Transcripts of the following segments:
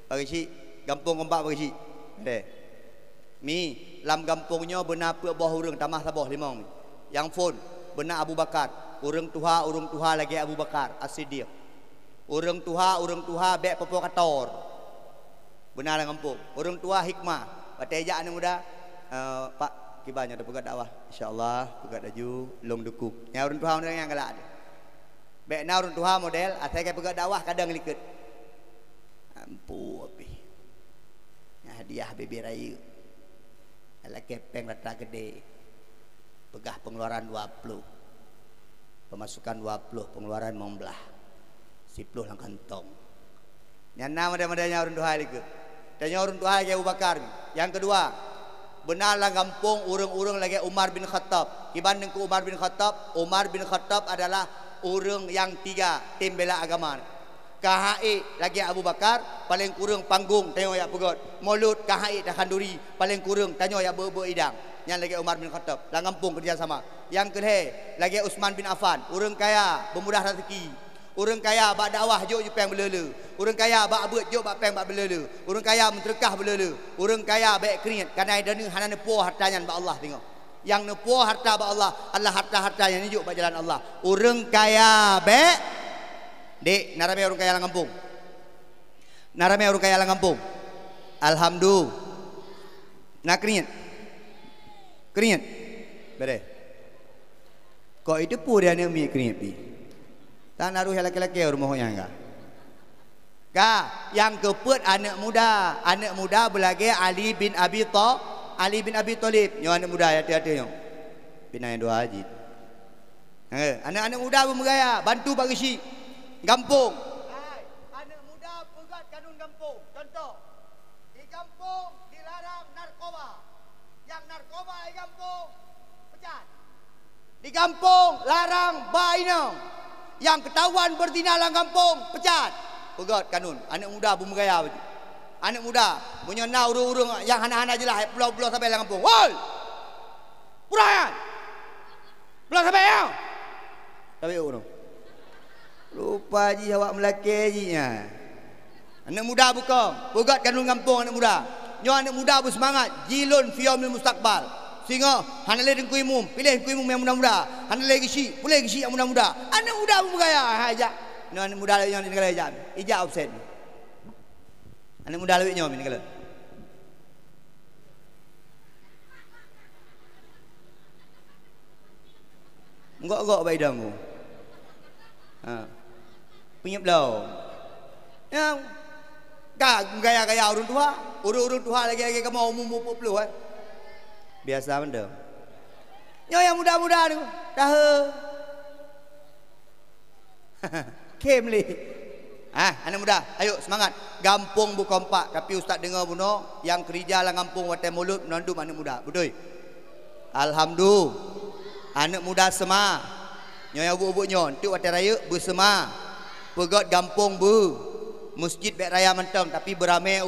bagi si kampung kompak bagi si mi lam kampungnya benar pe boh urang tamah saboh limong yang phone benar Abu Bakar urang tuha lagi Abu Bakar As-Siddiq urang tuha bek popo kator benar dalam kampung urang tua hikmah batejak ni muda Pak kibanya ada pegat dakwah insyaallah pegat aju long dukuk nya urang tuha yang galak bek na urang tuha model asai ke pegat dakwah kadang liket ampu api hadiah bebi raya ala kepeng rata gede pegah pengeluaran 20 pemasukan 20 pengeluaran 15 10 lang kantong nyana madanya urang tuha liket tanya urang tuha ke Abu Bakar yang kedua benar lang kampung urang-urang lagi Umar bin Khattab dibanding ku Umar bin Khattab adalah urang yang tiga tim bela agama KHI lagi Abu Bakar paling kurang panggung tengok ya pegot mulut KHI dah kanduri paling kurang tengok ya berber idang yang lagi Umar bin Khattab lang kampung kerjasama yang kedua lagi Utsman bin Affan urang kaya bermudah rezeki urang kaya bak dakwah jok peng belele urang kaya bak abet jok bak peng bak belele urang kaya menterkah belele urang kaya baik keringat karena dana hana nepo hartanya bak Allah tengok yang nepo harta bak Allah adalah harta-harta yang hidup bak jalan Allah urang kaya baik dek narame orang kaya lang kampung narame orang kaya lang kampung alhamdulillah nak keringat bere kok itu pun dia ni keringat pi tak naruh laki-laki rumahnya enggak yang keput anak muda belagi Ali bin Abi Thalib nyo anak muda hati-hati nyo pinang dua haji anak-anak muda bergaya bantu bagi si kampung anak muda pegat kanun kampung contoh di kampung dilarang narkoba yang narkoba di kampung pecat di kampung larang bainang yang ketahuan berzina dalam kampung pecat pegat kanun anak muda bergaya anak muda menyena urung-urung yang hana-hana je lah pulau-pulau sampai dalam kampung woi purayan pulau sampai ya sampai urung lupa ji awak melaki ji nya. Anak muda bukan. Pegat kanun kampung anak muda. Nyo anak muda bersemangat jilun fi yaumil mustaqbal. Sehingga hana le dengku imum, pilih dengku imum yang muda-muda. Hana le gisi, pilih gisi yang muda-muda. Anak muda bergaya ajak. Nyo anak muda yang di negara ijab. Ijab absen. Anak muda lebih nyo ni kalau. Enggak baik dangu. Punya belau yang gaya urang tua urang tua lagi kamu umum puluh biasa benda nyo yang muda-muda tu dah kem li anak muda ayo semangat kampung bukan kompak tapi ustaz dengar buno yang kerja lah kampung watai mulut menandum anak muda betul alhamdulillah anak muda sema nyo yang bu-bu nyo tu watai raya bersema pegat kampung bu masjid bek raya mentang tapi beramai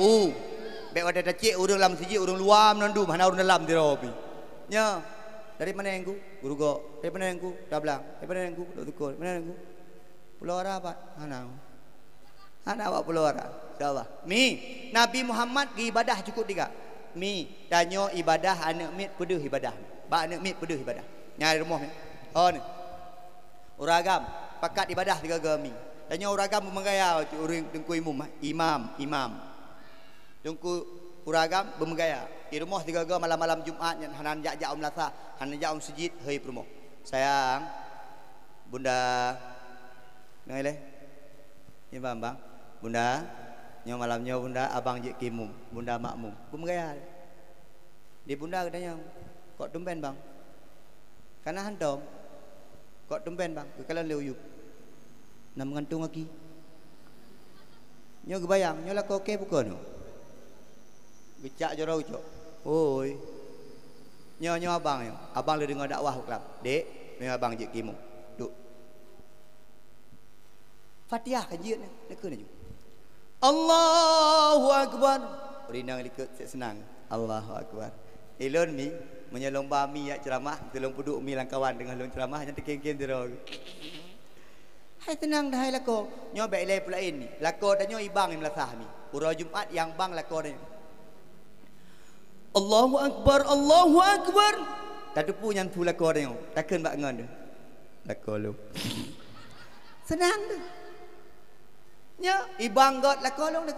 bek wadah dacik urang dalam masjid urang luar menandum mana urang dalam dirapi nya dari mana yang ku guru go dari mana yang ku dah belang dari mana yang ku dok tukul mana yang ku pulau ara pak ana awak pulau ara insyaallah mi Nabi Muhammad ke ibadah cukup tiga mi danyo ibadah anak mit pedeh ibadah ba anak mit pedeh ibadah nyari rumah ni uragam pakat ibadah tiga gami tanya uragam bermegaya orang dengku imam dengku uragam bermegaya di rumah tiga malam-malam Jumaat yang hanan jak melasa hanan jak sejid hei promo sayang bunda ngai ya bang bunda nyo malamnya bunda abang je kimum bunda makmum bermegaya di bunda katanya kok tumben bang karena hantom kok tumben bang kekalan leuyup nak mengantung lagi nyo kebayang nyo lah okey bukan gecak jorau cok oi nyo abang le dengar dakwah kelab dek ni abang je kimu duk Fatihah kajian ni ke ni Allahu akbar berinang likut senang Allahu akbar elon mi menyelomba mi ya ceramah tolong puduk mi langkawan dengan long ceramah nanti keng-keng dirau hai tenang dah hai lako nyo baik lai pula ini lako dan nyo ibang ni melasah mi Urang Jumaat yang bang lakon ni. Allahu Akbar, Allahu Akbar. Tak depu yang tu lakon ni. Takkan bak ngan dia. Lakon lu. Senang tu. Nya ibang got lakon lu.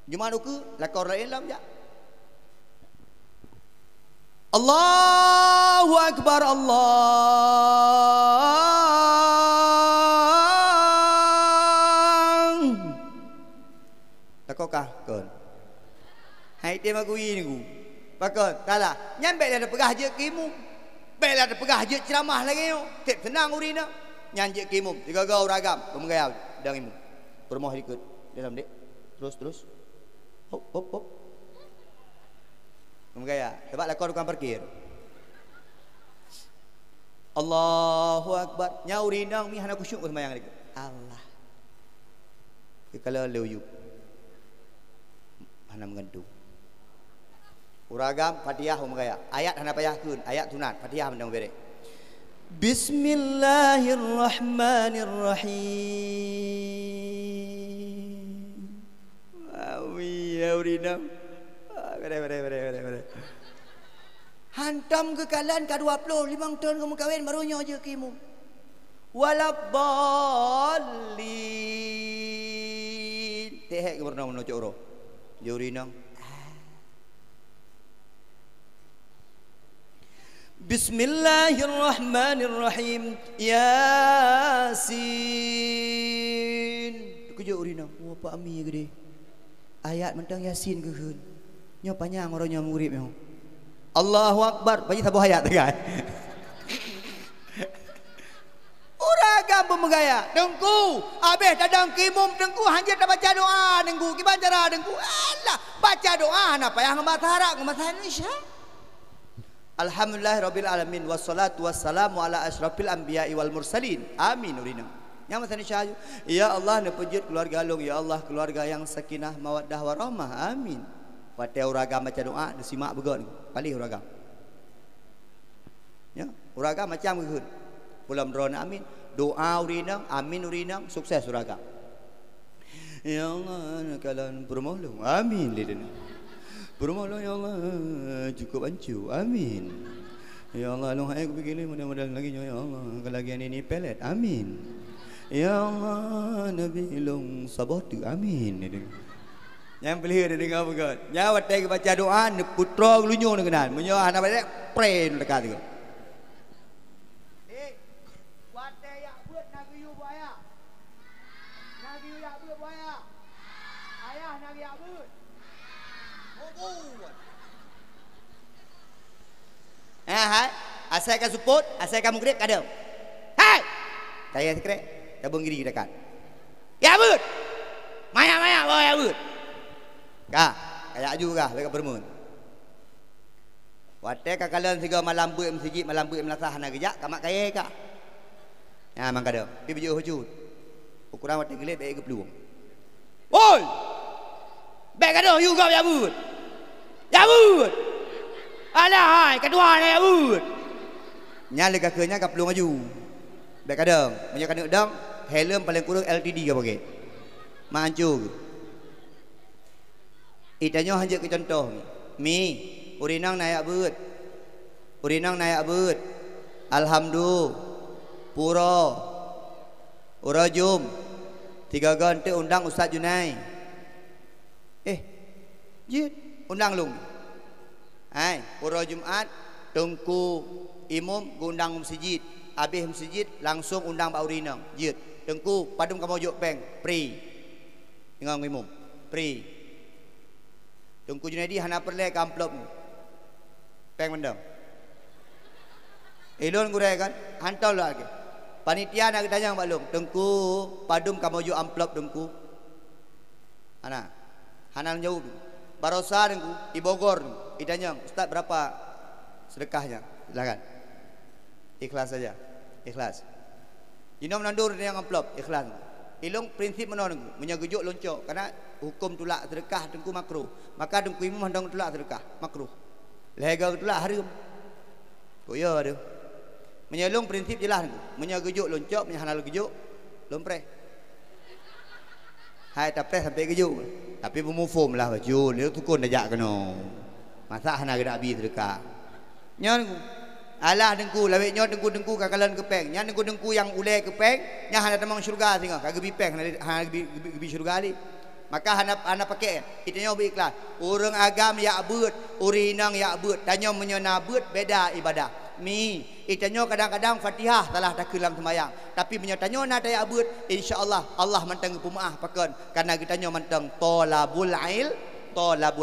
Jumaat uku lakon lain lam ja. Allahu Akbar, Allah. Lakon kah kon? Hai dia magui ni ku. Pakon, taklah. Nyampe dah pegah je kimu. Bela dah pegah je ceramah lagi tu. Tip senang urina. Nyanjik kimu. Tiga-tiga uragam. Pemegayau dang imu. Bermoh ikut dalam dek. Terus. Hop. Pemegaya. Sebab lakon bukan parkir. Allahu Akbar. Nya urina mi hana kusyuk sembahyang dekat. Allah. Kalau leu hana mengandung. Uragam Fatihah umgaya. Ayat hana payahkeun, ayat sunat. Fatihah mendang bere. Bismillahirrahmanirrahim. Awi urina. Bere. Hantam ke kalan ka 20 5 tahun kamu kahwin barunya aja kimu. Waladdallin. Tehek ke pernah menocok roh. Dia urina. Bismillahirrahmanirrahim. Yasin. Kerja urina. Wah Pak Ami gede. Ayat mentang Yasin ke keun. Nya panjang orangnya murid nya. Allahu Akbar. Bagi sabuh ayat kan. Uragam pemegaya. Dengku. Habis dadang kimum dengku hanya tak baca doa dengku. Gimana cara dengku? Alah, baca doa nak payah ngembat harap ngembat Indonesia. Alhamdulillahirabbil alamin wassalatu wassalamu ala asyrafil anbiya'i wal mursalin. Amin urina. Yang masani syahadu. Ya Allah na pejut keluarga long, ya Allah keluarga yang sakinah mawaddah warahmah. Amin. Wate uragam baca doa disimak begot ni. Palih uragam. Ya, uragam macam keun. Bulan Ramadan amin. Doa urina, amin urina, sukses uragam. Ya Allah kalan bermolong. Amin lidana. Bermula ya Allah cukup ancu. Amin. Ya Allah long hai aku begini mudah-mudahan lagi ya Allah kelagian ini pelet. Amin. Ya Allah Nabi long sabatu. Amin. Yang pelih dia dengar begat. Nyawat dia baca doa putra lunyo nak kenal. Menyo anak balik pray dekat tu. Buat dia buat nabi yu buaya. Nabi yu buat buaya. Ayah nabi buat. Hai, asalkan support, asalkan mengkrek kadang. Hai. Saya sekrek, tabung giri dekat. Ya but. Maya bawa ya but. Kah, kayak juga dekat bermun. Wate kakalan tiga malam buat masjid, malam buat melasah nak kerja, kamak kaya kah? Ya, mang kadang. Pi baju hujud. Ukuran wate gelet baik ke peluang. Oi. Baik kadang you kau ya but. Jabut. Alah hai kedua ni jabut. Nyala kakaknya kap peluang maju. Baik kadang, punya kena dang, helm paling kurang LTD ke pakai. Mancur. Itanya hanya ke contoh ni. Mi, urinang naik but. Urinang naik but. Alhamdulillah. Pura. Urajum. 3 ganti undang Ustaz Junai. Jid. Undang lung. Hai, pura Jumaat tengku imam undang masjid. Habis masjid langsung undang Pak Urina. Jid. Tengku padum kamu juk peng, pri. Dengan imam. Pri. Tengku Junaidi hana perle ke amplop. Peng mendang. Elon gurai kan? Hantar lah lagi. Panitia nak tanya Pak Long. Tengku padum kamu juk amplop tengku. Ana. Hana jauh. Barosa dengku di Bogor idanya Ustaz berapa sedekahnya silakan ikhlas saja ikhlas Ino menandur yang amplop ikhlas ilung prinsip mana dengku menyagujuk loncok karena hukum tulak sedekah dengku makruh maka dengku imam handang tulak sedekah makruh lega tulak haram oh ya ada menyelung prinsip jelas dengku menyagujuk loncok menyahanal gejuk lompre hai tapres sampai gejuk Tapi bermufum lah baju. Dia tukun dajak kena. Masak hana kena habis dekat. Nyon alah dengku lawek nyot dengku kakalan kepeng. Nya dengku yang ulai kepeng, nya hana temang syurga singa. Kagak bipeng hana bi syurga ali. Maka hana pakai. Itanya berikhlas. Orang agam yak beut, urinang yak beut. Tanya menyona beut beda ibadah. Mi, itanya kadang-kadang Fatihah salah tak kelam sembahyang. Tapi menyatanya nak yak beut, insya-Allah Allah mantang pemaaf pakan. Karena kitanya mantang talabul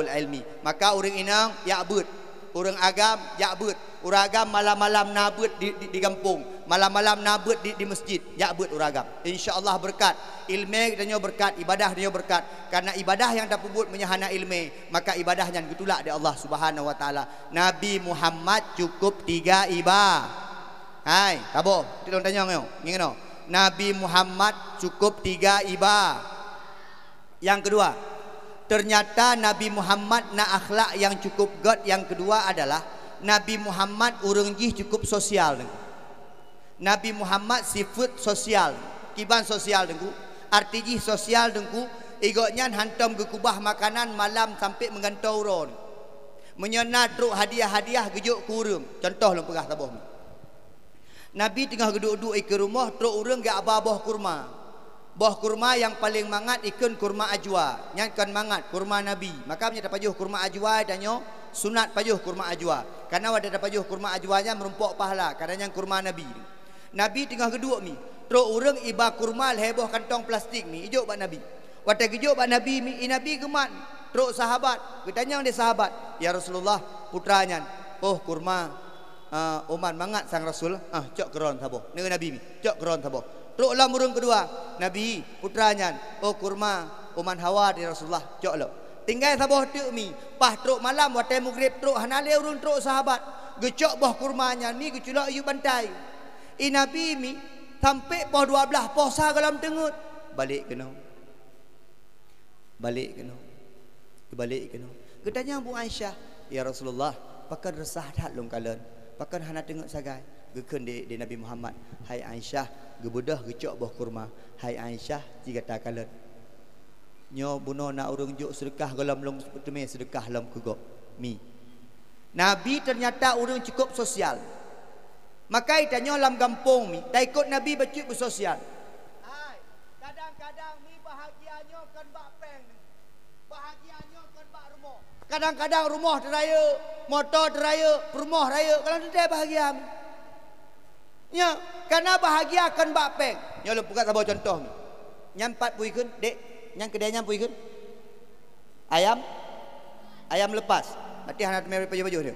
ilmi. Maka orang inang yak beut. Orang agam yak beut. Orang agam malam-malam nabut di kampung. Malam-malam nabut di masjid. Yak beut orang agam. Insya-Allah berkat. Ilmu kitanya berkat, ibadah dia berkat. Karena ibadah yang dapat buat menyahana ilmu, maka ibadahnya gitulah di Allah Subhanahu wa taala. Nabi Muhammad cukup 3 ibadah. Hai, tabo, kita tanya ngau. Ngino. Nabi Muhammad cukup 3 ibadah. Yang kedua, ternyata Nabi Muhammad nak akhlak yang cukup god. Yang kedua adalah Nabi Muhammad orang jih cukup sosial. Nabi Muhammad sifat sosial, kiban sosial dengku. Arti jih sosial dengku, igoknya hantam ke kubah makanan malam sampai menggantau ron. Menyena truk hadiah-hadiah gejuk kurum. Contoh lem pegah tabuh. Nabi tengah duduk-duduk ke rumah, truk urang gak abah kurma. Buah kurma yang paling mangat ikun kurma ajwa. Yang kan mangat kurma Nabi. Maka menyata pajuh kurma ajwa danyo sunat pajuh kurma ajwa. Karena ada pajuh kurma ajwanya merumpok pahala. Karena yang kurma Nabi. Nabi tengah geduk mi. Truk urang iba kurma heboh kantong plastik mi. Ijuk bak Nabi. Waktu ijuk bak Nabi mi, Nabi geman. Truk sahabat. Ketanya dia sahabat. Ya Rasulullah putranya. Oh kurma Oman mangat sang Rasul. Cok keron saboh. Dengan Nabi mi. Cok keron saboh. Truk lam urang kedua. Nabi putranya. Oh kurma Oman Hawa di Rasulullah. Cok lo. Tinggal saboh tu mi. Pah truk malam waktu maghrib truk hanale urang truk sahabat. Gecok boh kurmanya mi geculak yu bantai. Nabi mi sampai poh 12 posa dalam tengut. Balik kena. Balik kena. Ketanya Bu Aisyah, ya Rasulullah, pakan resah dah long kalen. Pakan hana tengok sagai. Geken di Nabi Muhammad. Hai Aisyah, gebedah gecok boh kurma. Hai Aisyah, jika tak kalen. Nyo buno nak urung juk sedekah dalam long teme sedekah dalam kugok mi. Nabi ternyata urung cukup sosial. Maka itanya dalam kampung mi, dah ikut Nabi bercuit bersosial. Hai, kadang-kadang mi bahagianya kan bak peng. Bahagianya kan bak rumah. Kadang-kadang rumah teraya, motor teraya, rumah raya. Kalau tidak bahagia mi. Ya, karena bahagia kan bak peng. Ya lu buka sabar contoh mi. Nyampat puikeun, Dek. Yang kedainya puikeun. Ayam lepas. Berarti hanat merah baju-baju dia.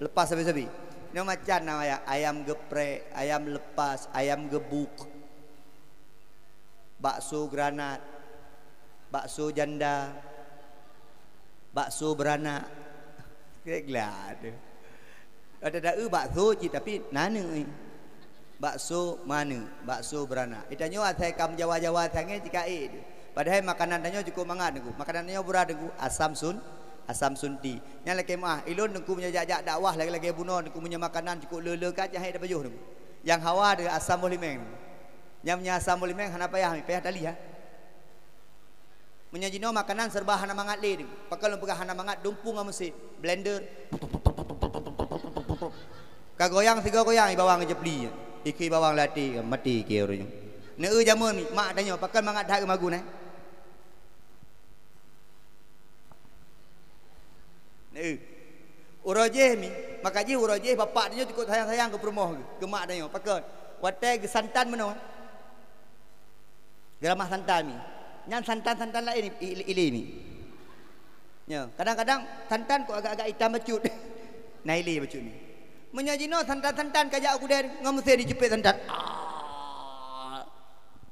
Lepas sabi-sabi. Ini macam namanya ayam geprek, ayam lepas, ayam gebuk, bakso granat, bakso janda, bakso beranak. Kira-kira ada bakso je tapi nana bakso mana, bakso beranak. Itanya saya kam Jawa-Jawa sangat jika padahal makanannya cukup mangat aku. Makanannya berat aku asam sunti. Yang lagi mah ilun nengku punya jajak dakwah lagi bunuh nengku punya makanan cukup lele kat jahit dah bajuh nengku. Yang hawa ada asam bolimeng. Yang punya asam bolimeng hana payah tali ha. Punya jino makanan serba hana mangat le. Pakal pegah hana mangat dumpung am mesin blender. Kagoyang 3 goyang i bawang jepli. Iki bawang lati mati ke orangnya. Neu jamun ni mak tanya pakal mangat dah ke magu nah. Urajeh mi, maka je urajeh bapak dia cukup sayang-sayang ke rumah ke mak dia. Pakal watai ke santan mana? Geramah santan mi. Yang santan-santan lain ini ni. Ya, kadang-kadang santan kok agak-agak hitam becut. Naili becut ni. Menyajino santan-santan kajak aku dia ngamuse dijepit santan.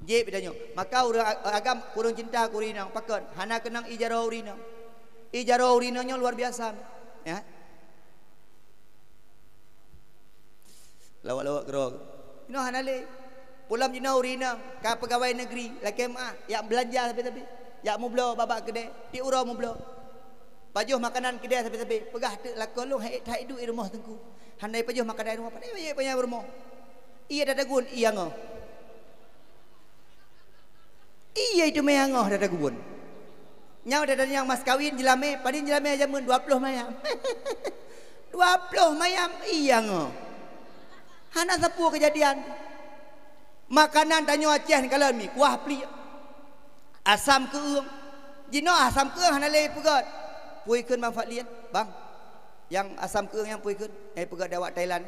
Je bedanya. Maka orang agam kurang cinta kurinang pakal hana kenang ijarah urinang. Ijarah urinanya luar biasa. Ya. Lawak-lawak kerok. Ino hanale. Pulam jina urina ka pegawai negeri laki mak yak belanja tapi yak mu belo babak kedai di urau mu belo. Pajuh makanan kedai tapi pegah te lakolong hai hidup di rumah tengku. Handai pajuh makanan rumah pandai banyak rumah. Ia dah dagun ia ngoh. Iya itu meyangoh dah dagun. Nyau dah yang mas kawin jelame, padin jelame aja mun 20 mayam. 20 mayam iya ngo. Hana sepuh kejadian. Makanan tanyo Aceh ni kalau mi kuah pli. Asam keung. Jino asam keung hana le pegat. Puikeun Bang Fadlian, Bang. Yang asam keung yang puikeun, pegat dawak Thailand.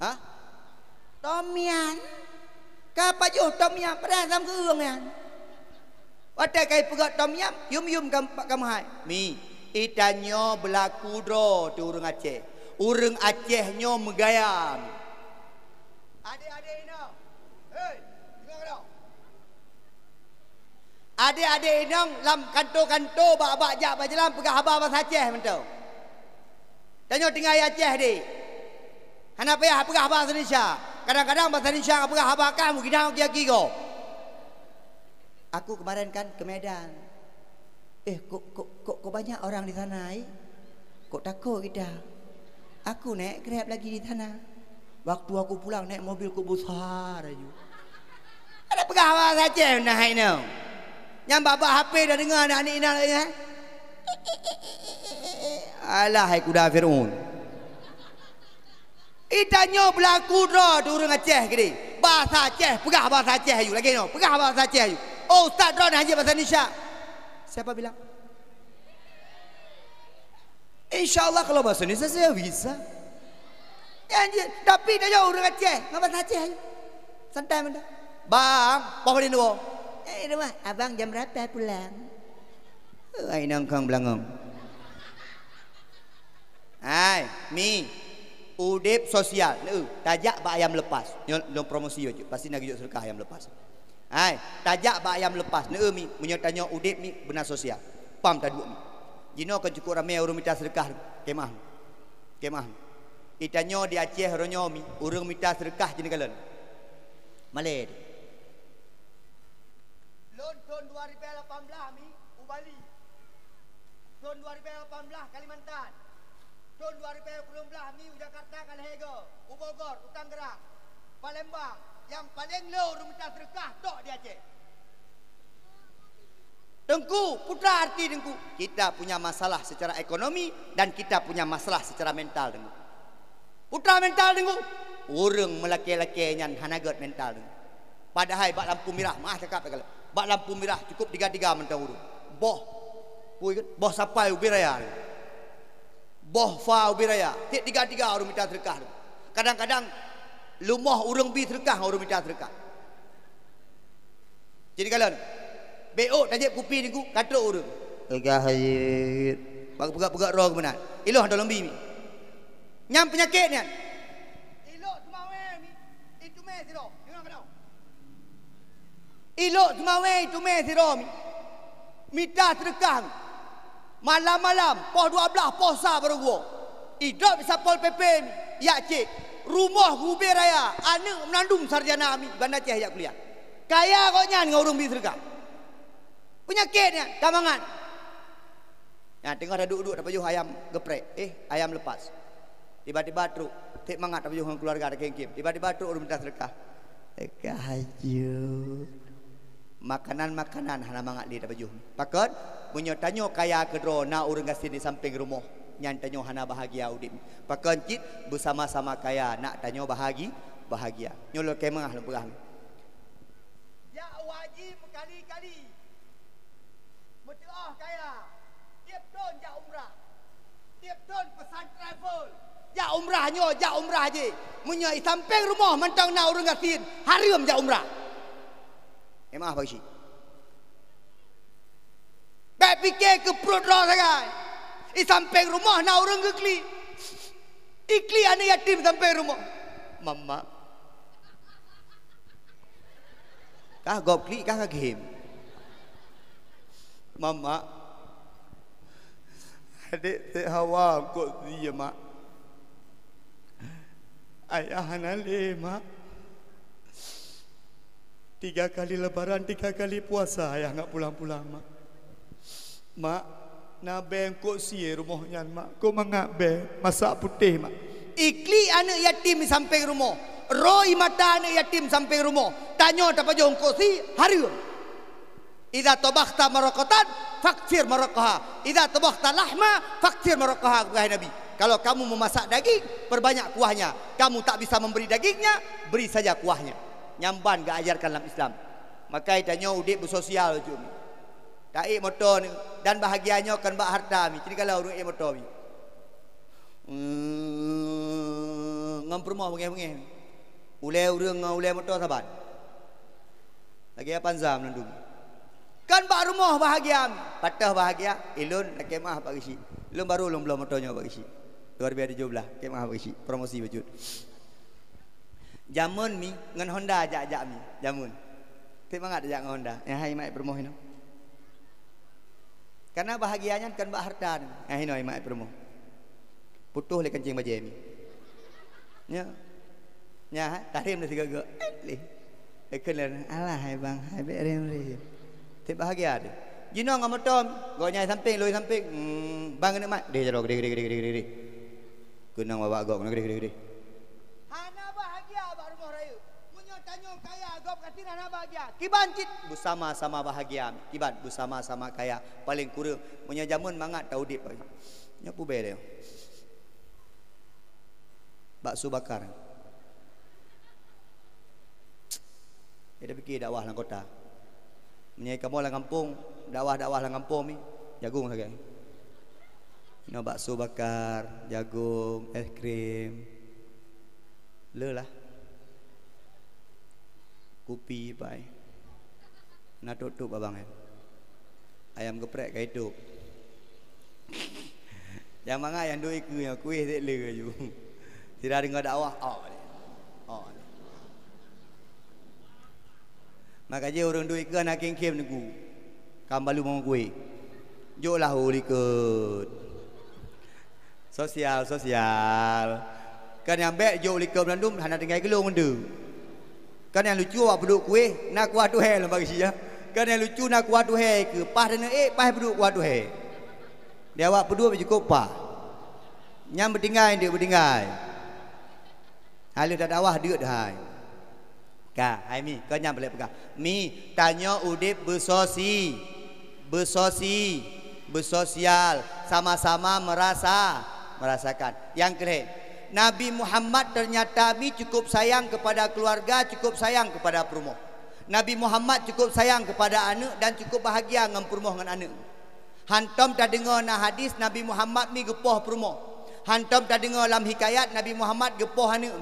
Hah? Tom yam. Kapa jo tom yam pada asam keung yan. Watai kai pegat tom yam, yum kamhai. Mi, itanyo berlaku dro tu urang Aceh. Urang Aceh nyo megayam. Adik-adik ino. Hei, dengar kau. Adik-adik ino lam kanto-kanto bak-bak jak bajelam pegah habar bahasa Aceh mentau. Tanyo tinggal Aceh di. Hana payah pegah bahasa Indonesia. Kadang-kadang bahasa Indonesia pegah habar kamu gidang ki go. Aku kemarin kan ke Medan. Kok banyak orang di sana Kok takut kita? Aku naik Grab lagi di sana. Waktu aku pulang naik mobil ku besar aja. Ada pegawai saja naik ni. Yang babak HP dah dengar anak ni nak ya. Alah hai kuda Firaun. Itanyo berlaku dah urang Aceh gini. Bahasa Aceh, pegah bahasa Aceh ayu lagi no. Pegah bahasa Aceh ayu. Oh, Ustaz Ron haji bahasa Indonesia. Siapa bilang? InsyaAllah kalau bahasa Indonesia saya bisa. Ya, tapi dah jauh orang Aceh. Ngapa bahasa Aceh aja? Santai mana? Bang, apa dia dulu? Rumah, abang jam berapa pulang? Ai nangkang belangong. Hai, mi. Udip sosial. Tajak bak ayam lepas. Nyong promosi aja. Pasti nak gijuk sedekah ayam lepas. Hai, tajak bak ayam lepas. Mi menyotanya udip mi benar sosial. Pam taduk mi. Jino kan cukup ramai urang minta sedekah kemah. Itanyo di Aceh ronyo mi urang minta sedekah jenis kalen. Malay. Lon tahun 2018 mi Ubali. Tahun 2018 Kalimantan. Tahun 2019 mi Jakarta Kalahega, Bogor, Tanggerang, Palembang. Yang paling low urang minta sedekah tok di Aceh. Tengku, putra arti tengku. Kita punya masalah secara ekonomi dan kita punya masalah secara mental tengku. Putra mental tengku. Orang melaki-laki yang hanagat mental tengku. Padahal bak lampu merah, maaf cakap kalau. Bak lampu merah cukup 3-3 mentang urang. Boh sampai ubi raya. Boh fa ubi raya. Tik 3-3 orang minta sedekah. Kadang-kadang lumah urang bi sedekah, orang minta sedekah. Jadi kalau BO tajak kupi ni ku katrok urang. Agak hayat. Pegak-pegak roh ke mana? Iloh ada lembi ni. Nyam penyakit ni. Iloh semawe ni. Itu me siro. Dengar kau. Iloh semawe itu me siro mi. Minta sedekah. Malam-malam poh 12 puasa baru gua. Hidup sapol PP mi. Ya cik. Rumah Gubi Raya. Anak menandung sarjana mi. Bandar Aceh ya kuliah. Kaya kau nyan dengan urang bi sedekah. Penyakitnya, kamangan. Ya, tengok dah duduk dapat juh ayam geprek. Ayam lepas. Tiba-tiba truk. Tik mangat dapat juh dengan keluarga ada kengkim. Tiba-tiba truk orang minta sedekah. Sedekah haju. Makanan-makanan hana mangat li dapat juh. Pakot, punya tanyo kaya kedro na orang kasih di samping rumah. Nyan tanyo hana bahagia udip. Pakot cit bersama-sama kaya nak tanyo bahagia. Nyolok kemah lempurah. Ya wajib kali-kali. Kaya tiap tahun jak umrah, tiap tahun pesan travel jak umrahnyo jak umrah je munyo samping rumah mentang nak urang gasin haram jak umrah maaf bagi baik fikir ke perut roh sangat samping rumah nak urang gekli ikli anak yatim samping rumah mama kah gop kli kah game Mama, adik tak hawa kok dia mak. Ayah hanale mak. 3 kali lebaran 3 kali puasa ayah nak pulang-pulang mak. Mak, nak beng kok sia rumahnya mak. Kok mangak beng masak putih mak. Ikli anak yatim sampai rumah. Roi mata anak yatim sampai rumah. Tanya tak pajong kok si hari. Idza tabakhta maraqatan fakfir maraqaha. Idza tabakhta lahma fakfir maraqaha, wahai Nabi. Kalau kamu memasak daging, perbanyak kuahnya. Kamu tak bisa memberi dagingnya, beri saja kuahnya. Nyamban gak ajarkan dalam Islam. Maka tanya udik bersosial tu. Tak motor ni dan bahagianya kan bak harta mi. Jadi kalau urut motor mi. Ngam permah mengeh-mengeh. Ulai urang ulai motor saban. Lagi apa zam nandung. Kan bak rumah bahagia mi. Patah bahagia, ilun nak kemah pak isi. Ilun baru ulun belum motornya pak isi. 2017 kemah pak isi, promosi bajut. Jamun mi ngan Honda ajak-ajak mi. Jamun. Tik mangat ajak ngan Honda. Yang hai mai permoh ino. Karena bahagianya kan bak harta ni. Ino mai permoh. Putuh le kencing bajai mi. Ya. Ya, tarim dah tiga gak. Leh. Ekelen alah hai bang, hai be rem rem. Tik bahagia dia. Jino ngam motor, go nyai samping, loi samping. Bang kena mat. Dia jaro gede. Kunang bawa gok gede. Hana bahagia bak rumah raya. Munyo tanyo kaya gop katina hana bahagia. Kiban cit bersama-sama bahagia. Kiban bersama-sama kaya. Paling kurang munyo jamun mangat tau dip. Nyapu be dia. Bakso bakar. Dia fikir dakwah dalam kota. Menyai kamu dalam kampung, dakwah-dakwah dalam kampung ni jagung saja. Nak bakso bakar, jagung, es krim. Lelah. Kopi pai. Nak tutup abang eh. Ayam geprek kai hidup. Yang mana yang doi ku yang kuih tak le ju. Tidak dengar dakwah. Oh. Maka je orang doi ke nak kem negu. Kambalu mau kuih. Joklah ulikut. Sosial. Kan yang baik jok ulikut Belandum hana tinggal gelung benda. Kan yang lucu awak peduk kuih nak kuah tu hai lah bagi sia. Kan yang lucu nak kuah tu hai ke pas dana pas peduk kuah tu hai. Dia awak peduk cukup pas. Nyam bertinggai dia bertinggai. Halu tak dakwah dia dah hai. Ka, hai mi, kau nyam boleh pegang. Mi, tanya udip bersosial, sama-sama merasakan. Yang ketiga, Nabi Muhammad ternyata mi cukup sayang kepada keluarga, cukup sayang kepada perumoh. Nabi Muhammad cukup sayang kepada anak dan cukup bahagia dengan perumoh dengan anak. Hantam tak dengar na hadis Nabi Muhammad mi gepoh perumoh. Hantam tak dengar dalam hikayat Nabi Muhammad gepoh anak.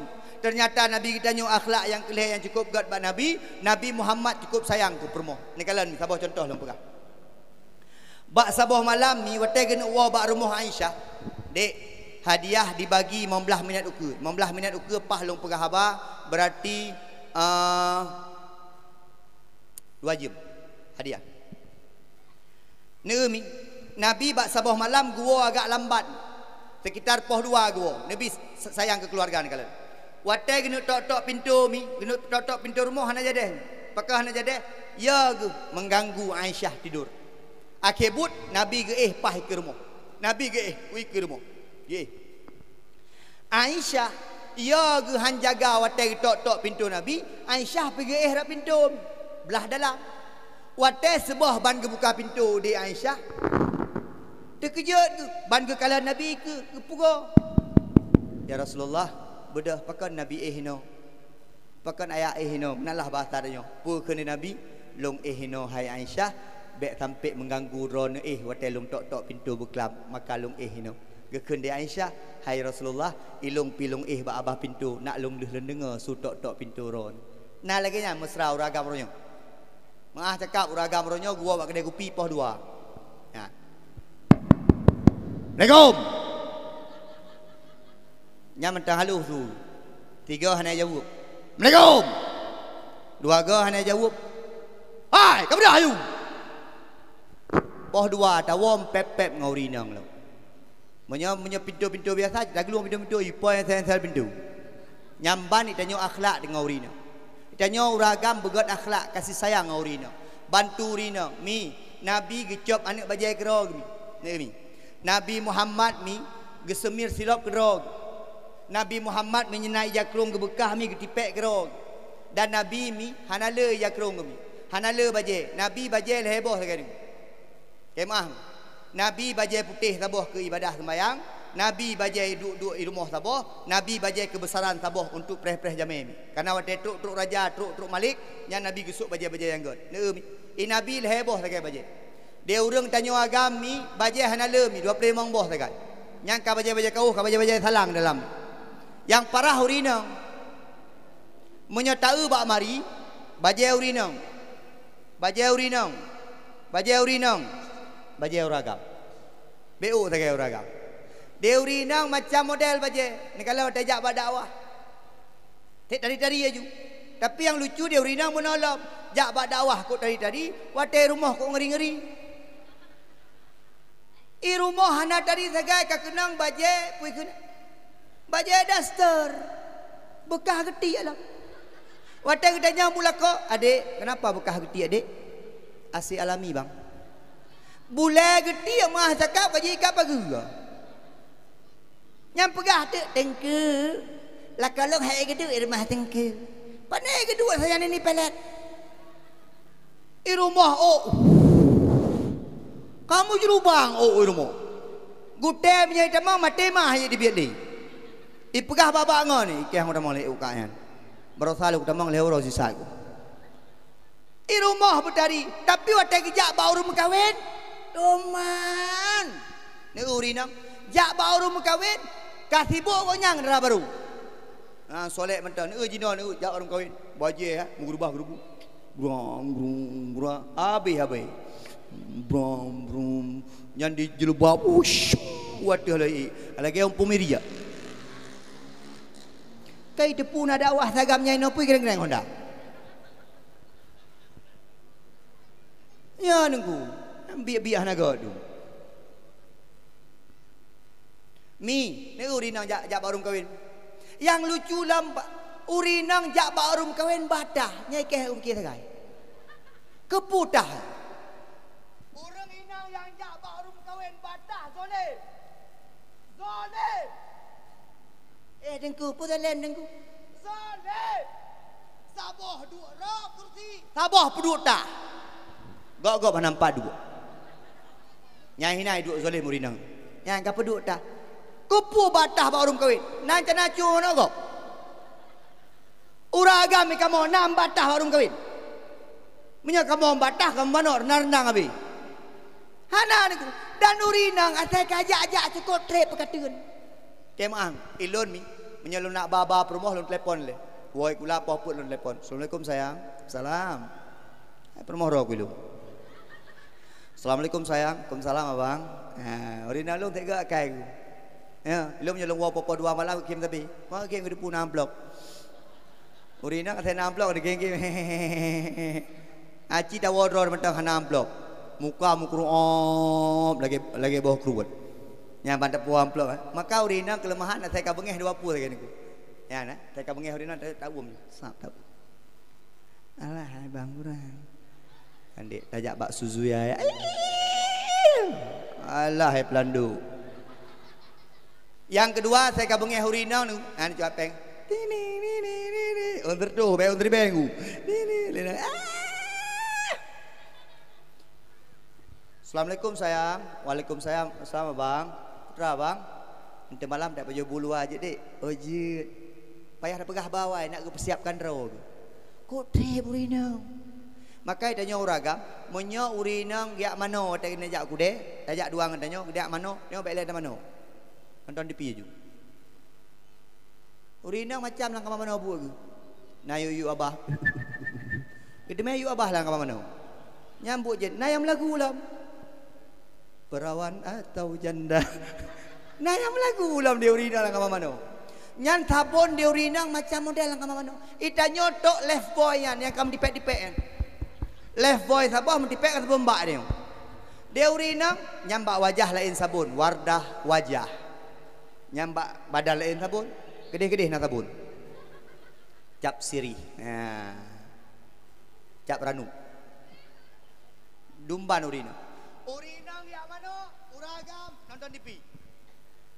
Ternyata Nabi kita nyu akhlak yang kelih yang cukup gat bak Nabi Muhammad cukup sayang ke perumoh. Ni kalian sabah contoh lang pegang. Bak sabah malam ni wate kena wa bak rumah Aisyah. Dek, hadiah dibagi 15 minit ukur. 15 minit ukur pah long pegah haba berarti 2 jam hadiah. Nabi bak sabah malam gua agak lambat. Sekitar pukul 2 gua. Nabi sayang ke keluarga ni kalian. Watai kena tok-tok pintu mi, kena tok-tok pintu rumah hana jadah. Pakah hana jadah, ya ke mengganggu Aisyah tidur. Akhirut Nabi ke pah ke rumah. Nabi ke ke rumah. Ye. Aisyah ya ke han jaga watai tok-tok pintu Nabi, Aisyah pergi rak pintu belah dalam. Watai sebah ban ke buka pintu di Aisyah. Terkejut ke ban ke kalah Nabi ke pura. Ya Rasulullah, bedah pakan Nabi hino. Pakan ayah hino. Nalah bahasa dia. Pu kena Nabi long hino hai Aisyah bek sampai mengganggu ron watai long tok-tok pintu berkelam maka long hino. Gekun dia Aisyah, hai Rasulullah, ilung pilung ba abah pintu nak long leh dengar su tok-tok pintu ron. Nah lagi nya mesra uragam ronyo. Maah cakap uragam ronyo gua bak kedai kopi poh 2. Ha. Assalamualaikum. Nya mentang halus tu. 3 hana jawab. Assalamualaikum. 2 ga hana jawab. Hai, kamu dah ayu. Poh 2 tawom pep-pep ngauri nang lo. Punya pintu-pintu biasa dah keluar pintu-pintu ipo yang sel pintu. Nyamban itanyo akhlak dengan urina. Itanyo uragam begot akhlak kasih sayang ngaurina. Bantu urina mi Nabi gecop anak bajai kerog mi. Nabi Muhammad mi gesemir silap kerog. Nabi Muhammad menyenai jakrung ke bekah mi ketipek kerog. Dan Nabi mi hanale jakrung mi. Hanala baje. Nabi baje heboh sekali. Kemah. Nabi baje putih tabuh ke ibadah sembahyang. Nabi baje duduk di rumah tabuh. Nabi baje kebesaran tabuh untuk preh-preh jamai. Karena waktu truk raja, truk malik, yang Nabi gesuk baje-baje yang god. Nabi heboh sekali baje. Dia orang tanya agam mi baje hanala mi 25 boh sekali. Yang ka baje-baje kau, ka baje-baje salang dalam. Yang parah urinang. Menyertai bak mari baje urinang. Baje urinang. Baje urinang. Baje uragam. BU sekali uragam. Dia urinang macam model baje. Ni kalau tajak bak dakwah. Tari-tari aja. Tapi yang lucu dia urinang menolong. Jak bak dakwah kok tari-tari, watai rumah kok ngeri-ngeri. I rumah hana tadi segai ka kenang baje pui kena. Baje daster. Bekah geti alam. Watai gedanya mula ko, adik, kenapa bekah geti adik? Asi alami bang. Bule geti mah cakap baje ka pagi. Nyam pegah tu tengke. Lah kalau hai gedu rumah tengke. Panai kedua saya ni pelet. I rumah kamu jerubang rumah. Gute punya tamang mati mah ye dibiat ni. Ipegah babak ngo ni ke hang tamang le ukayan. Berosal ku tamang le oro sisa ku. I rumah betari tapi watai kejak baru mekawin. Doman. Ni urinang jak baru mekawin kasih bok nyang dara baru. Solek mentan ni jino ni jak orang kawin. Baje ha mengurubah-urubah. Brum habis. Brum yang di jelubab wadah lagi orang pemeria kai depu na dakwah sagamnya ino pui kena honda ya nunggu biak-biak naga tu mi ni urinang jak baru kawin yang lucu lampak urinang jak baru kawin badah nyai ke ukir sagai keputah yang jak baru kawin batah zolim. Dengku pun zalim dengku. Zolim. Sabah dua rak kursi. Sabah peduk tak. Gok-gok nampak dua. Nyai hinai duk zolim urinang. Yang ka peduk tak. Kupu batah baru kawin. Nan cana cu no gok. Uragam kamu nam batah baru kawin. Menya kamu batah kamu manor narnang abi. Hana niku dan urinang asai kajak-ajak cukup trip perkatakan. Kemang ilon mi menyelun nak baba perumah lun telefon le. Woi kula apa put lun telefon. Assalamualaikum sayang. Salam. Perumah ro ku lu. Assalamualaikum sayang. Waalaikumsalam abang. Urinang lu tega kai ku. Ya, lu menyelun wa apa dua malam kim tapi. Ma kim ke depan amplop. Urinang asai amplop de geng-geng. Aci dah wardrobe mentang hana amplop. Muka mukru lagi bawah keruat. Yang bantak puang amplop. Maka urinang kelemahan saya ka bengeh 20 lagi niku. Ya nah, saya ka bengeh urinang tahu sap tahu. Alah bang kurang. Andik tajak bak suzu ya. Alah pelandu. Yang kedua saya ka bengeh urinang niku. Ni cuapeng. Under tu, under bengu. Assalamualaikum sayang. Waalaikumsalam. Assalamualaikum abang. Putra abang. Nanti malam tak baju bulu aja dek. Ojit. Payah dah pegah bawah nak persiapkan draw. Kok trip urinang. Makai tanya uragam, menyo urinang giak mano tak kena jak kude, tajak duang tanya giak mano, tengok baik lain mano. Nonton di pi je. Urinang macam lang ka mano buat. Na yu abah. Kedeme yu abah lang ka mano. Nyambut je, nayam lagu ulam. Perawan atau janda. Nayam lagu ulam dia urinang lang ka mano. Nyan sabon dia urinang macam model lang ka mano. Ita nyotok left boy yang kamu dipek-dipek kan. Left boy sabon mentipek kan sabun mbak dia. Dia urinang nyambak wajah lain sabun, wardah wajah. Nyambak badan lain sabun, gede-gede nak sabun. Cap siri. Cap ranu. Dumban urinang. Urinang yang mana? Uragam nonton TV.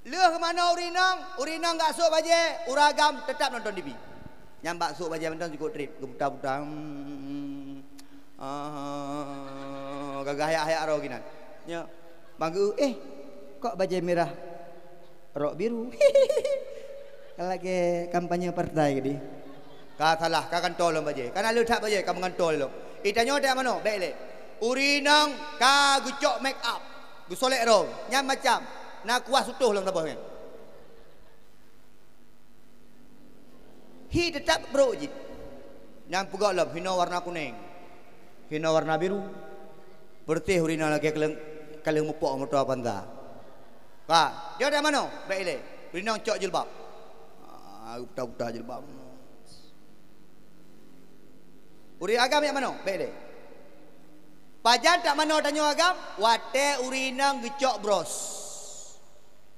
Leh ke mana urinang? Urinang enggak sok baje, uragam tetap nonton TV. Nyambak sok baje nonton cukup trip, kebuta-buta. Gagah hayak-hayak ro ginan. Nya. Banggu kok baju merah rok biru. Kalau ke kampanye partai gini. Ka salah, ka kan tolong baju. Kan alu tak baju, ka mengantol lo. Itanyo dak mano? Baik le. Urinang ka gucok make up. Gusolek ro. Nya macam nak kuas utuh long tabah kan. Hi tetap bro je. Yang pegak lem hina warna kuning. Hina warna biru. Bertih urina lagi kalau mupok motor panda. Ka, dia dak mano? Baik le. Urinang cok jilbab. Buta-buta jilbab. Uri agam yang mana? Baik deh. Pajan tak mana tanya agam? Wate urinang gecok bros.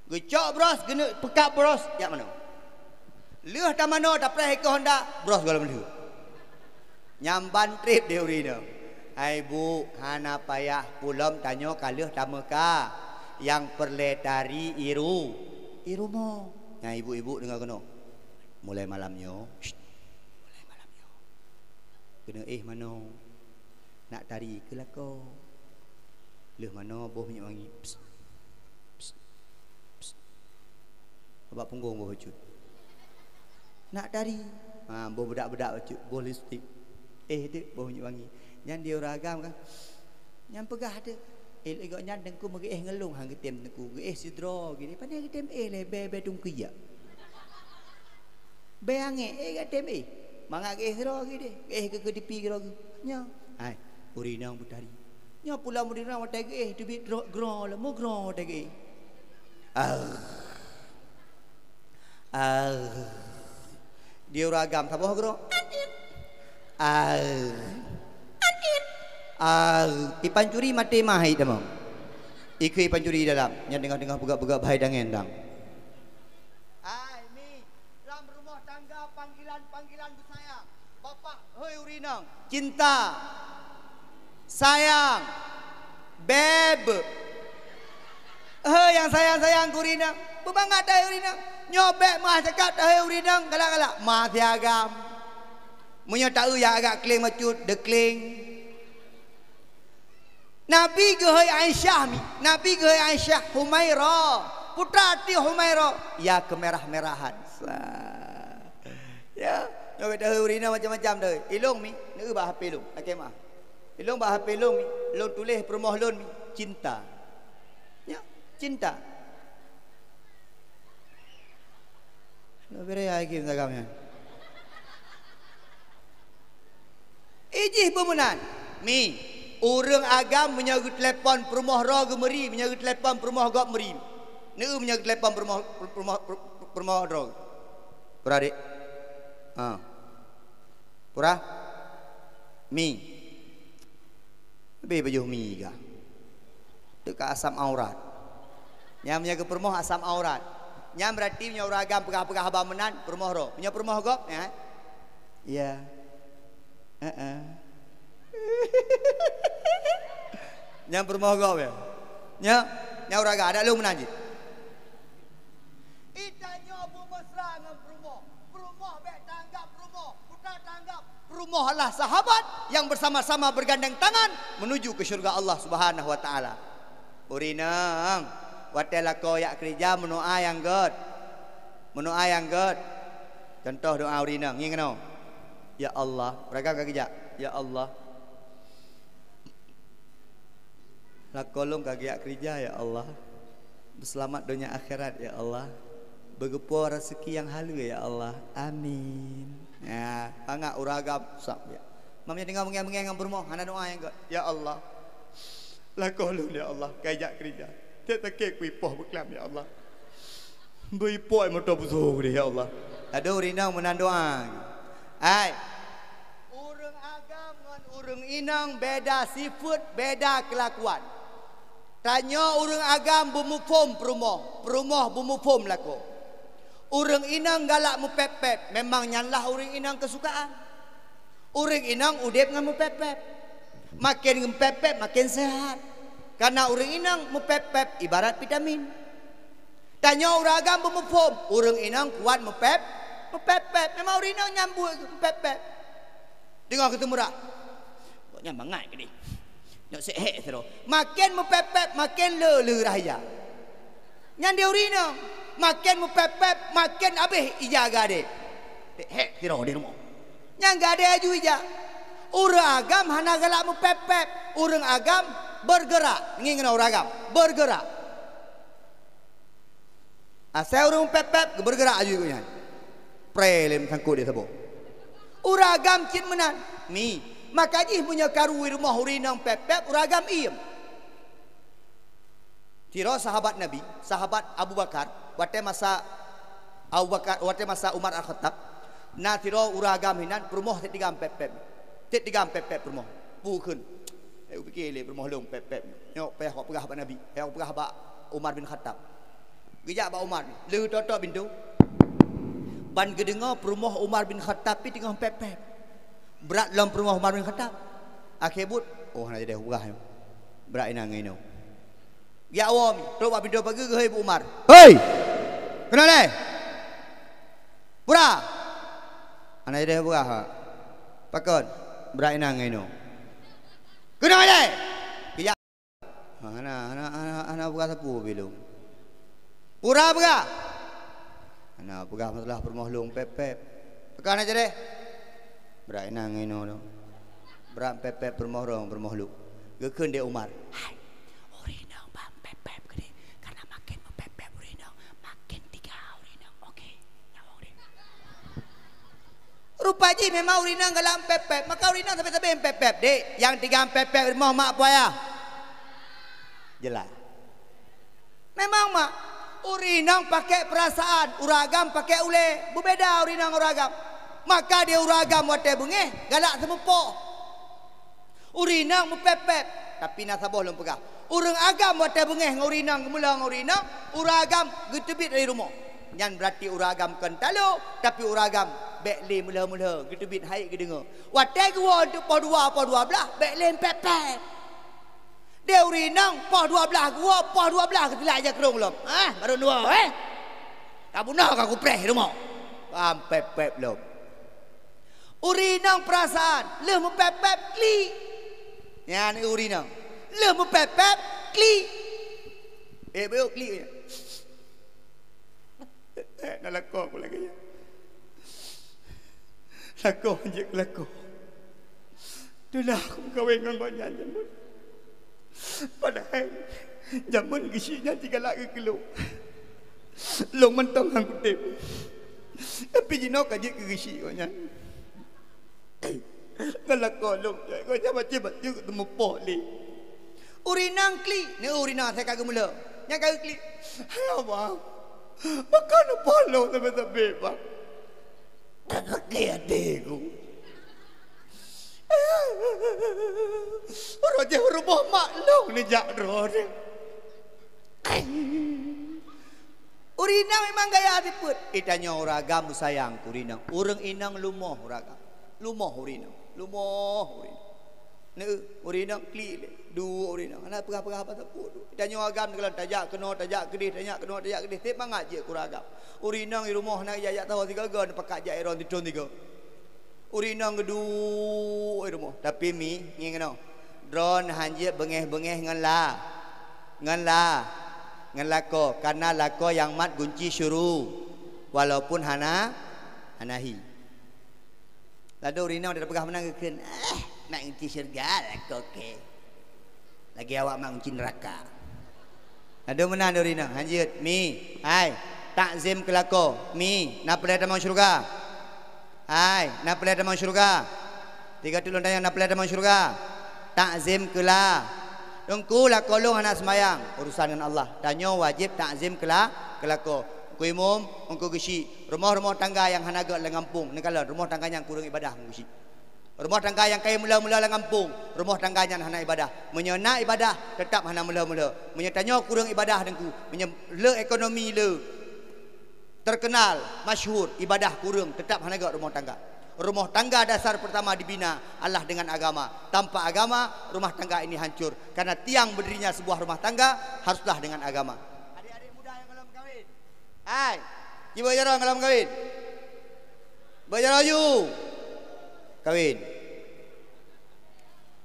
Gecok bros, gena pekap bros, yang mana? Leuh tak mana tak pernah ke Honda, bros kalau leuh. Nyamban trip dia urinang. Hai bu, hana payah pulam tanya kaleuh tamaka yang perletari iru. Iru mo. Nah ibu-ibu dengar kena. Mulai malamnya. Kena mano nak tari ke lah kau leh mano boh minyak wangi psst, psst, psst. Abak punggung boh cut nak tari boh bedak-bedak cut boh lipstick tu boh minyak wangi nyan dia ragam kan nyan pegah ada legok nyan dengku magi ngelung hang getem dengku sidro gini pandai getem le be tungkiya be ange getem mangak ro gini ke dipi ro nya ai urinang butari nya pula urinang mata dubi gro le mo gro tege dia ragam sabah gro ipan curi mati mahai demam iku ipan curi dalam nya dengar begak-begak bahai dangendang panggilan bersayang bapak hei urinang cinta sayang beb hei yang sayang urinang bebangat dah urinang nyobek mah cakap dah hei urinang galak-galak mah tiagam munya tahu yang agak kling macut dekling Nabi ke hei Aisyah Nabi ke hei Aisyah Humairah putra ti Humairah ya kemerah-merahan ya, nyobek dah urina macam-macam dah. Ilung mi, nak bah HP ilung. Okey mah. Ilung bah HP ilung mi, ilung tulis permoh lun mi, cinta. Ya, cinta. Lo bere lagi mengagamnya. Ijih pemenan. Mi, urang agam menyagu telefon permoh ro gemeri, menyagu telefon permoh gok meri. Neu menyagu telefon permoh ro. Beradik. Pura mi lebih baju mi ga dekat asam aurat yang menjaga permoh asam aurat yang berarti punya uragam pegah-pegah abamenan permoh ro punya permoh gop ya iya yang permoh gop ya nya uragam ada lu menanjit itanyo bu mesra dengan permoh bek tanggap rumah lah sahabat yang bersama-sama bergandeng tangan menuju ke syurga Allah Subhanahu wa taala. Urinang watela ko yak kerja mendoa yang god. Mendoa yang god. Contoh doa urinang nging keno. Ya Allah, mereka kerja. Ya Allah. Lakolong kagak kerja ya Allah. Berselamat dunia akhirat ya Allah. Begepur rezeki yang halu ya Allah. Amin. Ya, angak uragam sap ya. Mamnya tinggal mengeng-mengeng bermoh, ana doa yang ya Allah. Lakolun ya Allah, kajak kerja. Tiap takik kuipoh beklam ya Allah. Beipoh motor busuk dia ya Allah. Ada urinang menan doa. Ai. Urang agam dengan urang inang beda sifat, beda kelakuan. Tanya urang agam bumufom perumoh bumufom lako. Urang inang galak mupepep, memang nyanlah urang inang kesukaan. Urang inang udep dengan mupepep. Makin mupepep makin sehat. Karena urang inang mupepep ibarat vitamin. Tanya urang agam bumufom, urang inang kuat mupepep. Memang urang inang nyambut mupepep. Dengar ketemu dah. Pokoknya mangat ke dia. Nak sehat terus. Makin mepepet makin le raya. Yang dia urina. Makin mepepet makin habis ijaga dia. Hek terus di rumah. Yang gak ada aju ijak. Orang agam hana galak mepepet. Orang agam bergerak. Ini kena orang agam. Bergerak. Saya orang mepepet bergerak aju ikutnya. Prelem sangkut dia sebut. Orang agam cint menan. Mi. Maka jih punya karui rumah urinang pepep. Orang agam iem. Tiro sahabat Nabi. Sahabat Abu Bakar. Waktu masa Abu Bakar. Waktu masa Umar Al-Khattab. Nah tiro orang agam hinan. Permoh tiga pepep. Tiga pepep permoh. Bukan. Saya fikir le permoh long pepep. Nyok payah kau pegah Nabi. Payah kau pegah Umar bin Khattab. Gejak Pak Umar ni. Lu totok pintu. Ban gedengar permoh Umar bin Khattab pi tengah pepep. Berat dalam permoh Umar bin Khattab. Akhir but. Oh nak jadi pegah. Berat inang ini. Ya awam. Terus buat pintu pagi ke Ibu Umar. Hei. Kenal le? Pura. Anak jadi pegah. Pakon. Berat inang ini. Kenal le? Ya. Anak pegah sapu belum. Pura pegah. Anak pegah masalah permohlung pepep. Pekan aja deh. Berat nang ino lo. Berat pepep permohlung. Gekun dia Umar. Hai. Urinang bang pepep gede. Karena makin pepep urinang makin tiga urinang. Okey. Nyawang dia. Rupanya memang urinang galam pepep. Maka urinang sampai pepep dek. Yang tiga pepep mau mak apa ya? Jelas. Memang mak. Urinang pakai perasaan, uragam pakai ule. Berbeza urinang uragam. Maka dia uragam wate bengeh, galak semepok. Urinang mepepep, tapi nasabah belum pegah. Urang agam wate bengeh ngurinang kemulang ngurinang, uragam getebit dari rumah. Yang berarti uragam kentalo, tapi uragam bekle mula-mula getebit haik ke dengar. Wate gua untuk po 12 bekle pepep. Dia urinang poh 12 gua poh 12 ketilak aja kerung belum. Baru dua tak punah aku preh rumah. Pepep belum. Urinang perasaan le mepepep kli. Ya ni urinang. Le mepepep kli. Beo kli ya. Nak lakon aku lagi. Lakon je lakon. Itulah aku kahwin dengan kau nyanyi. Padahal zaman gisinya tiga lagi kilo. Long mentong hang kutip. Tapi jino kaji ke gisi kau nya. Kalau kau long, kau jangan baca ketemu poli. Urinang kli, ni urinang saya kagak mula. Yang kagak kli. Apa? Makan polo sampai bang. Kagak kli adekku. Roja rumah maklum ni jak roda. Urinang memang gaya tiput. Itanya orang agam sayang urinang. Orang inang lumoh orang agam. Lumoh urinang. Ni urinang kli dua urinang. Anak pegah-pegah apa taput. Itanya agam kalau tajak kena tajak kedih tajak kena tajak kedih. Tip mangat je kurang agam. Urinang di rumah nak jajak tahu tiga gan pakat jak iron tidun tiga. Urinang gedu rumah. Tapi mi ngeno. Drone hanjit bengeh-bengeh ngan lako karena lako yang mat kunci syuru walaupun hanahi. Lalu urinang dah pegah menang ke nak kunci syurga lako ke. Lagi awak mak kunci neraka. Lalu menang urinang hanjit mi. Hai takzim ke lako mi nak pelai tamang syurga. Hai, nak pelai damang syurga. 3 tulung dayang nak pelai damang syurga. Takzim kela. Dongku lah kolong anak semayang. Urusan dengan Allah. Tanya wajib takzim kela. Kelako. Ku imum, engkau gisi. Rumah-rumah tangga yang hanaga dalam kampung. Ni kalau rumah tangga yang kurang ibadah gisi. Rumah tangga yang kaya mula-mula dalam kampung. Rumah tangga yang hana ibadah. Menyena ibadah tetap hana mula-mula. Menyatanya kurang ibadah dengku. Le ekonomi le. Terkenal, masyhur, ibadah kurang, tetap hanaga rumah tangga. Rumah tangga dasar pertama dibina Allah dengan agama. Tanpa agama, rumah tangga ini hancur. Karena tiang berdirinya sebuah rumah tangga haruslah dengan agama. Adik-adik muda yang belum kahwin. Hai, ibu jarang belum kahwin. Berjarah you. Kahwin.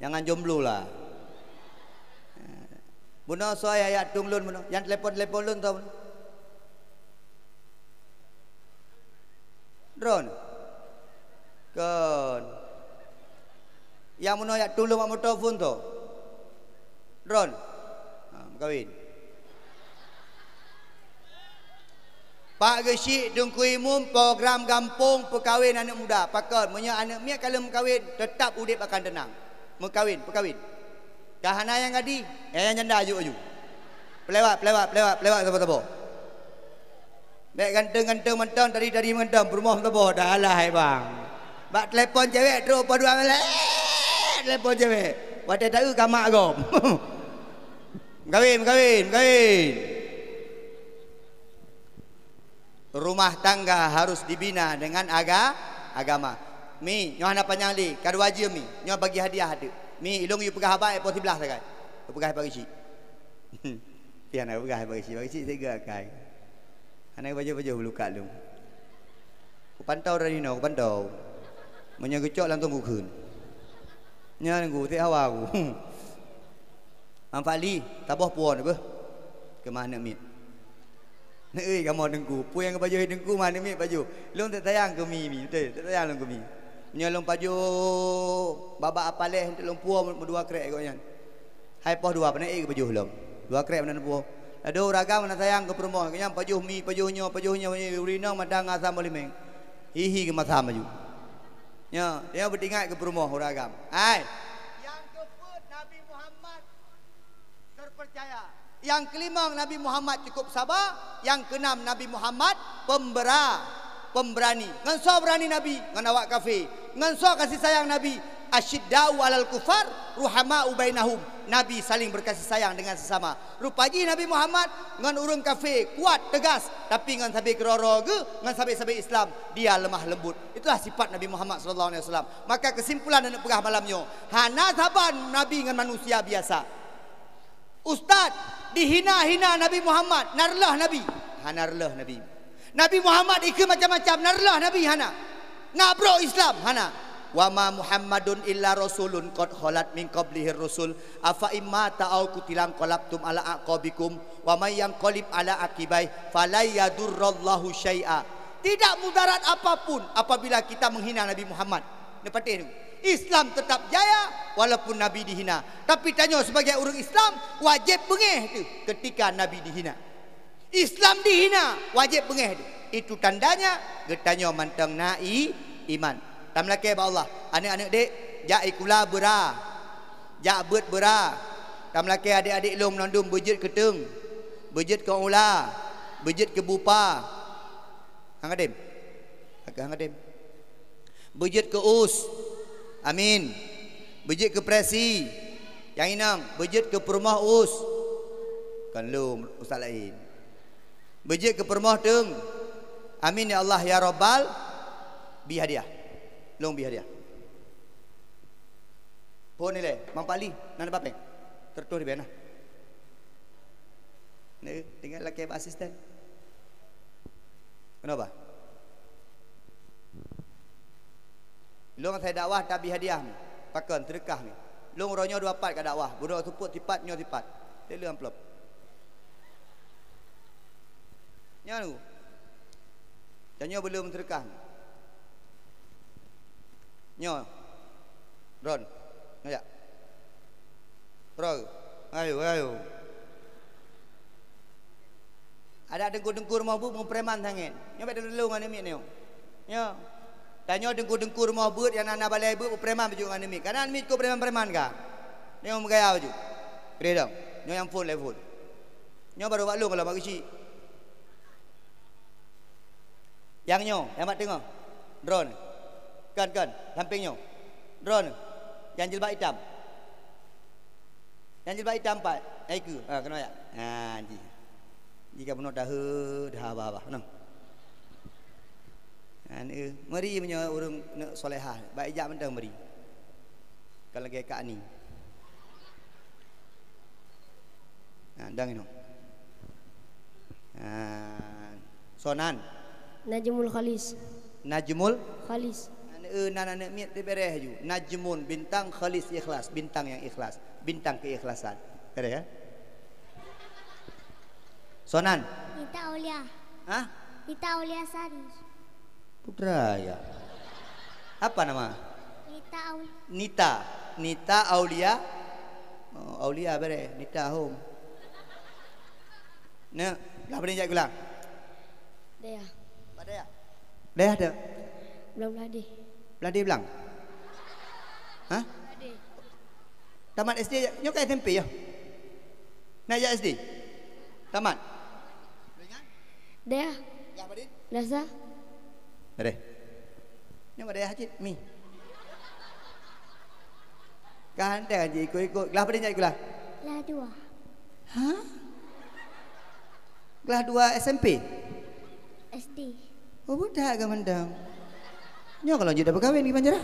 Jangan jomblo lah. Buno soy ayat tung lun buno. Yang telepon lun tau buno. Drone. Kan. Yang buno ayat tung lun mak motor phone tu. Drone. Kawin. Pak Gesyik Dengku Imum program kampung perkahwin anak muda. Pakon punya anak miak kalau mengkahwin tetap udip akan tenang. Perkahwin. Dah hana yang gadi, yang janda aju. Pelewat tabo. Baik ganteng mentang dari mentang rumah tabo dah lah hai bang. Bak telefon cewek terus paduan melek. Telefon cewek. Wadah tahu kamak gom. Kawin. Rumah tangga harus dibina dengan agama. Mi, nyo hana panjang li, kadu wajib mi. Nyo bagi hadiah ada. Mi ilung you pegah habai pos 11 sakai. You pegah bagi si. Pian aku pegah bagi si sega kai. Ana baju luka lu. Ku pantau dari no, ku pantau. Menyo gecok langsung ku keun. Nya ngu te hawa ku. Amfali, taboh puan apa? Ke mana mi? Nek kamu dengku, puang baju dengku mana mi baju. Long tak tayang ke mi, betul. Tak tayang long ke mi. Menyolong baju babak apaleh untuk long puang dua krek kau yang. Hai poh dua pernah ke baju long. Dua krek mana puang. Ada ragam mana tayang ke perempuan. Kau baju mi, bajunya urinang madang asam bolimeng. Hihi ke masa maju. Ya, dia bertingat ke perempuan ragam. Hai. Yang keempat Nabi Muhammad terpercaya. Yang kelima Nabi Muhammad cukup sabar. Yang keenam Nabi Muhammad pemberani. Nganso berani Nabi ngan awak kafir. Nganso kasih sayang Nabi. Asyiddau 'alal kufar ruhamau bainahum. Nabi saling berkasih sayang dengan sesama. Rupaji Nabi Muhammad ngan urang kafir kuat tegas, tapi ngan sabe keroro ge ngan sabe Islam dia lemah lembut. Itulah sifat Nabi Muhammad sallallahu alaihi wasallam. Maka kesimpulan dan pegah malamnya, hana saban Nabi ngan manusia biasa. Ustaz dihina-hina Nabi Muhammad, narlah Nabi. Hanarlah Nabi. Nabi Muhammad ikut macam-macam, narlah Nabi hana. Ngabro Islam hana. Wa ma Muhammadun illa rasulun qad khalat min qablihi rusul afa imma ta'au kutilang qalabtum ala aqabikum wa may yanqalib ala aqibai fala yadurrallahu syai'a. Tidak mudarat apapun apabila kita menghina Nabi Muhammad. Nepatih tu. Islam tetap jaya walaupun Nabi dihina. Tapi tanya sebagai orang Islam wajib bengih tu ketika Nabi dihina. Islam dihina wajib bengih tu. Itu tandanya getanya mantang nai iman. Tam laki ba Allah. Anak-anak dek jak ikula bera. Jak bet bera. Tam laki adik-adik long menandum berjet ke teng. Berjet ke ula. Berjet ke bupa. Hang adem. Hang adem. Berjet ke us. Amin. Berjet ke presi. Yang inang berjet ke permah us. Kan lu ustaz lain. Berjet ke permah teng. Amin ya Allah ya Rabbal bi hadiah. Long bi hadiah. Pon ni le, mampali nan bapeng. Tertuh di bena. Ni tinggal laki asisten. Kenapa? Long saya dakwah tabi hadiah ni. Pakan sedekah ni. Long ronyo 2 part ke dakwah. Budak tuput tipat nyo tipat. Dia lu amplop. Nya lu. Janyo belum sedekah. Nyo. Ron. Ngaya. Ro. Ayo. Ada dengkur-dengkur mau bu mau preman tangen. Nyo bet dulu ngane mi nyo. Nyo. Tanya dengkur-dengkur mau but yang anak balai bu preman baju ngane mi. Karena mi ko preman-preman ka. Nyo mengaya baju. Kira dong. Nyo yang full level. Nyo baru wak lu kalau bagi si. Yang nyo, yang mak tengok. Drone. Kan sampingnya. Drone. Yang jilbab hitam. Yang jilbab hitam 4. Aiku. Kena ya. Ji. Jika benar dah bah. Nang. Meri punya orang nak solehah. Baik jak mentang meri. Kalau lagi kak ni. Dang ini. Sonan. Najmul Khalis. Najmul Khalis. nana miat bereh ju. Najmun bintang khalis ikhlas, bintang yang ikhlas, bintang keikhlasan. Bereh ya? Sonan. Nita Aulia. Hah? Nita Aulia Sari. Putra ya. Apa nama? Nita Aulia. Nita. Nita Aulia. Oh, Aulia bereh. Nita home. Nah, apa ni jak gulang? Dea. Pada ya? Dah ada. Belum ladi. Beladi belang. Hah? Ladi. Tamat SD nyok kat SMP ya. Nak ya SD. Tamat. Dea. Ya Badin. Dasa. Ada. Nyok ada hajit mi. Kan dah je ikut-ikut. Kelas apa dia kelas? Kelas 2. Hah? Kelas 2 SMP. SD. Oh budak ke mandang. Nyok kalau je dah berkahwin di Banjarah.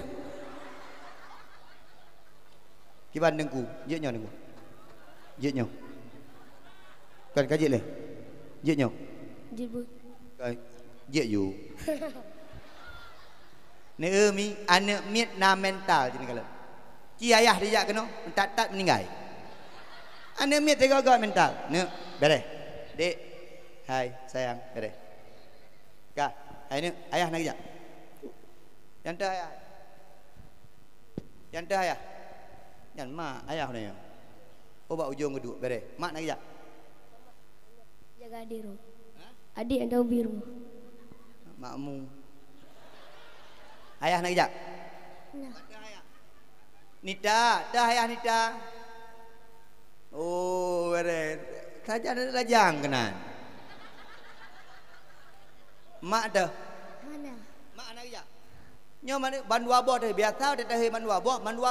Ki bandengku, je nyok nengku. Je nyok. Kan kajik le. Je nyok. Jibu. Je you. Ne mi anak miat na mental je ni kalau. Ki ayah dia kena tak meninggal. Anak miat tega-tega mental. Ne beres. Dek. Hai sayang, beres. Kak, hai ni ayah nak kejap. Yang dah ayah. Yang dah ayah. Yang mak ayah ni. Obat ujung kedua beres. Mak nak kejap. Jaga adik ru. Adik yang tahu biru. Makmu. Ayah nak kejap. Nah. Nita, dah ayah Nita. Oh, beres. Saja ada lajang kenan. Mak dah. Mana? Mak nak kejap. Nyo mana bandu aboh dah biasa dah dah bandu aboh, bandu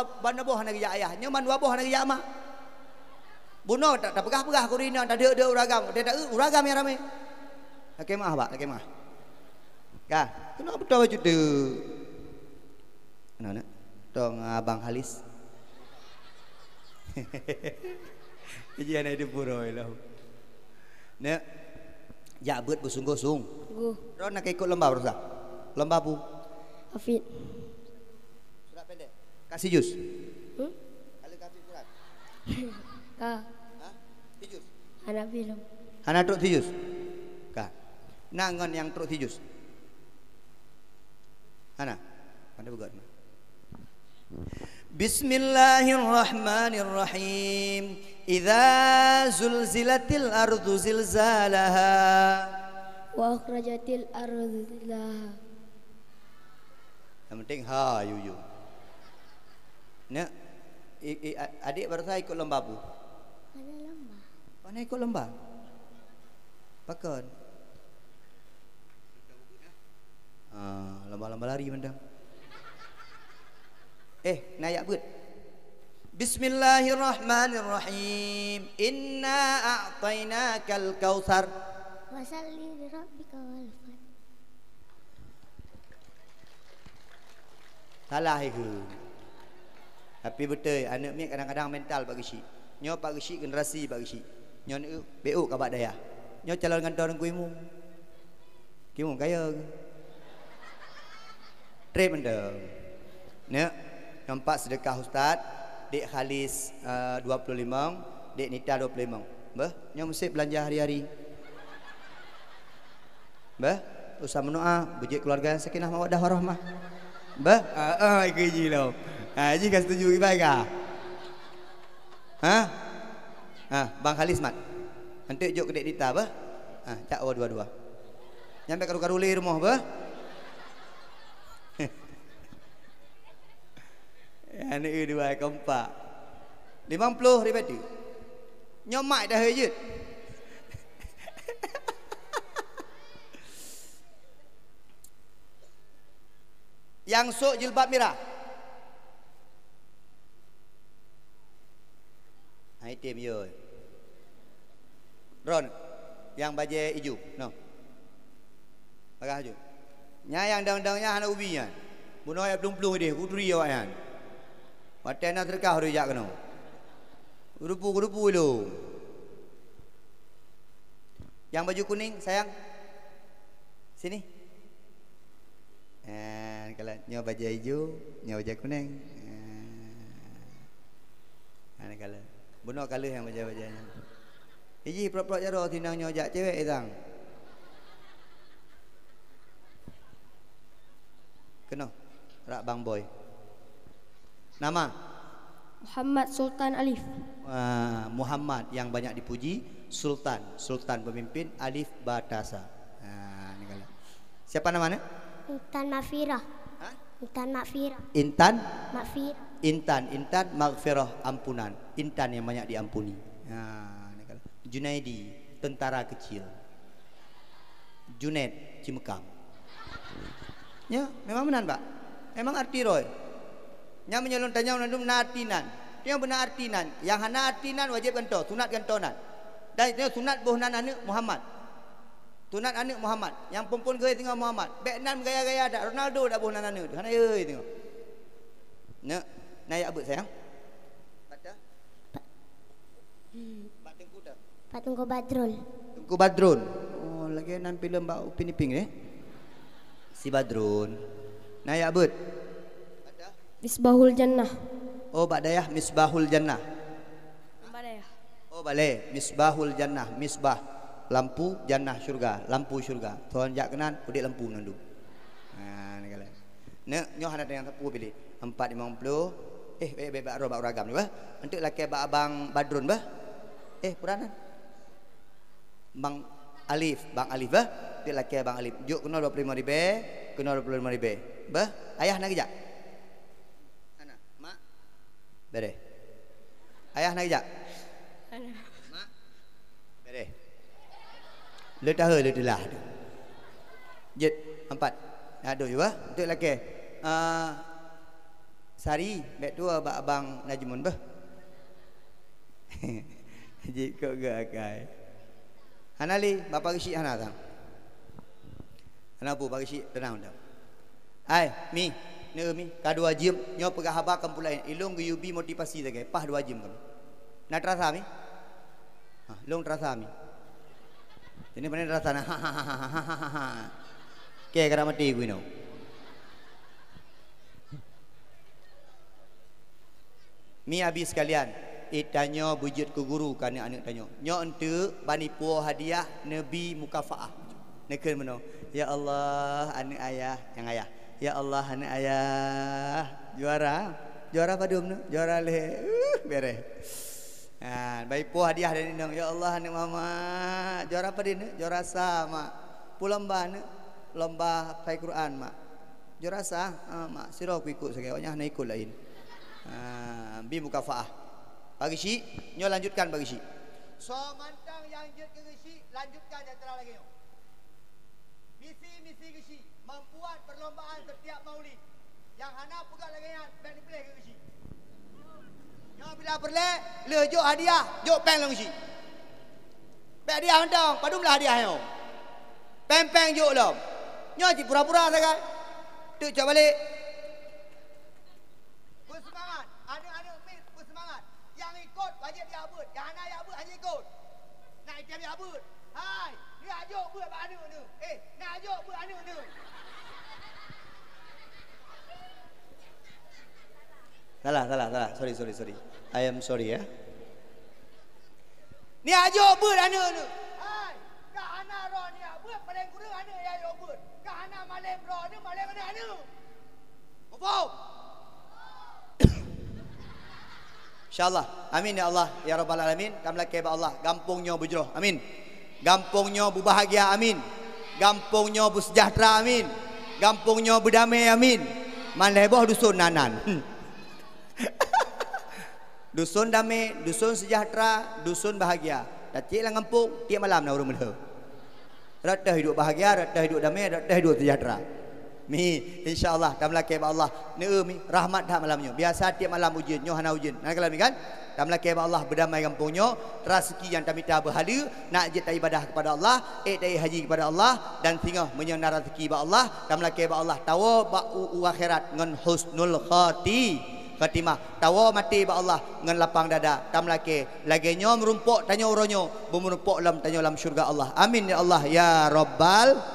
aboh nak kejap ayah. Nyo bandu aboh nak kejap mak. Buno tak pegah-pegah kurina tak ada uragam. Dia tak uragam yang ramai. Okey mah pak, okey mah. Kah, kenapa betul baju tu? Mana nak? Tong abang Halis. Jadi anak itu puroi lah. Nek, jak buat bersungguh-sung. Gu. Ron nak ikut lomba bersa? Lomba apa? Hafid. Surat pendek. Kasih jus. Kalau kasih surat. Ka. Ha? Tijus. Anak film. Anak truk tijus. Kah. Nangon yang truk tijus. Ana. Mana buat? Bismillahirrahmanirrahim. Idza zulzilatil ardu zilzalaha Wa akhrajatil ardu zilzaha. Yang penting ha yu. Nak adik baru saya ikut lomba apa? Mana lama? Mana ikut lomba? Pakon. Lomba-lomba lari mandang. Nayak buat. Bismillahirrahmanirrahim. Inna a'tainakal kautsar. Wasalli li rabbika walfan. Salah ke? Tapi betul anak mi kadang-kadang mental bagi si. Nyo pak si generasi bagi si. Nyo BO kabak daya. Nyo calon ngantor kuimu. Kimu kaya. Trip mendem. Nek nampak sedekah ustaz, Dek Khalis 25, Dek Nita 25. Bah, nyo mesti belanja hari-hari. Bah, usah mendoa bujik keluarga yang sakinah mawaddah warahmah. Bah, keji lo. Haji kan setuju baik ah. Bang Khalis mat. Nanti juk kedek Nita bah. Cak dua-dua. Nyampe karu-karu li rumah bah. Anak dua keempat 50 ribu nyomak dah hejut. Yang sok jilbab merah item yo Ron yang baju hijau no bagah hijau nyayang daun-daunnya hana ubinya bunuh ayat plung-plung dia kuduri awak yan. Paten nak terkah dia jak kena. Gerupu lu. Yang baju kuning sayang. Sini. Kalau nyo baju hijau, nyo baju kuning. Ana kala. Bunuh kala yang baju-bajunya. Iji prok-prok jaro tinang nyo jak cewek itang. Kena. Rak Bang Boy. Nama Muhammad Sultan Alif. Muhammad yang banyak dipuji, Sultan pemimpin, Alif Batasa. Ni kala. Siapa namanya? Intan Makfirah. Hah? Intan Makfirah. Intan Makfirah. Intan Maghfirah, ampunan. Intan yang banyak diampuni. Ni kala. Junaidi, tentara kecil. Junaid, Cimekam. Ya, memang benar, Pak. Memang arti roy. Yang menyelon tanya nandum nartinan. Yang benar artinan. Yang hana artinan wajib gento, sunat gentonan. Dan itu sunat bohnan anak Muhammad. Sunat anak Muhammad. Yang perempuan gaya tengok Muhammad. Beknan gaya-gaya dak Ronaldo dak bohnan anak. Hana euy tengok. Nak naik abut sayang. Baca. Pak Tengku dah. Pak Tengku Badrul. Tengku Badrun. Oh, lagi nan filem Mbak Upin Iping ni. Si Badrun. Naik abut. Ada. Misbahul Jannah. Oh, Pak Dayah Misbahul Jannah. Badayah. Oh, balai Misbahul Jannah, misbah lampu jannah syurga, lampu syurga. Tuan jak kenan udik lampu nandu. Ni kala. Nek nyoh ada yang sapu pilih. 450. Bebak ro bak ragam ni bah. Untuk laki bak abang Badrun bah. Puranan. Bang Alif bah. Untuk laki abang Alif. Juk kena 25,000, kena 25,000. Bah, ayah nak kejap. Ana, mak. Bere. Ayah nak kejap. Mak. Bere. Ledah ledah. Jet 4. Aduh juga. Untuk laki. Sari, bek tua bak abang Najmun bah. Jik kau gagai. Hanali, bapa kisi hana tang. Hana bu bapa kisi tenang dah. Ai, mi, mi, kadua jam, nyo pegah haba kampulain. Ilung guyubi motivasi lagi. Pah 2 jam kami. Nak terasa mi? Long terasa mi. Ini mana terasa na? Kayak kena mati gue no. Mi habis sekalian. Tanya bujut ke guru kan anak tanya. Nyo ente banipu hadiah Nabi mukafaah. Nekel meno. Ya Allah, anak ayah yang ayah. Ya Allah, anak ayah juara padum no, juara le, beres. Baik po hadiah dari nong. Ya Allah, anak mama juara apa dia? Juara sama. Pulamba ne, lomba hafal Quran mak. Juara sah, mak siro aku ikut sekali. Nak ikut lain. Bi mukafaah. Bagi si, nyo lanjutkan bagi si. So mantang yang jet ke si, lanjutkan jatra lagi. Misi ke si. Membuat perlombaan setiap maulid. Yang hana pegang lagi yang band play ke si. Nyo bila perle, le jok hadiah, jok peng lang si. Pek hadiah hantang, padumlah hadiah yo. Peng jok lom. Nyo ji pura-pura sangat. Tu coba balik. Bersemangat. Anak-anak mit bersemangat. Yang ikut wajib dia abut. Yang hana ya abut hanya ikut. Nak ikut dia abut. Hai, ni ajak buat apa anu ni? Nak ajak buat anu ni. Salah. Sorry. I am sorry ya. Ni ajak buat anu ni. Hai, kah hana ro ni buat paling kurang anu ya ajak buat. Kah hana malam ro ni malam mana anu? Apa? InsyaAllah. Amin ya Allah. Ya Rabbal Alamin. Kamlah keba Allah. Gampungnya bujroh. Amin. Gampungnya berbahagia. Amin. Gampungnya bersejahtera. Amin. Gampungnya berdamai. Amin. Manleboh dusun nanan. Dusun damai, dusun sejahtera, dusun bahagia. Dacik lah gampung, tiap malam nak urung menhe. Ratah hidup bahagia, ratah hidup damai, ratah hidup sejahtera. Mi, insya-Allah damlah keba Allah. Mi rahmat dah malamnya. Biasa tiap malam ujian, nyo hana ujian. Nak kalam kan? Damlah keba Allah berdamai kampungnya, rezeki yang tamita berhala, nak je ibadah kepada Allah, dai haji kepada Allah dan tinggal menyenar rezeki ba Allah. Damlah keba Allah tawa ba akhirat ngan husnul khatimah. Tawa mati ba Allah ngan lapang dada. Damlah ke lagi nyo merumpuk tanya uronyo, merumpuk lam tanya lam syurga Allah. Amin ya Allah ya Rabbal.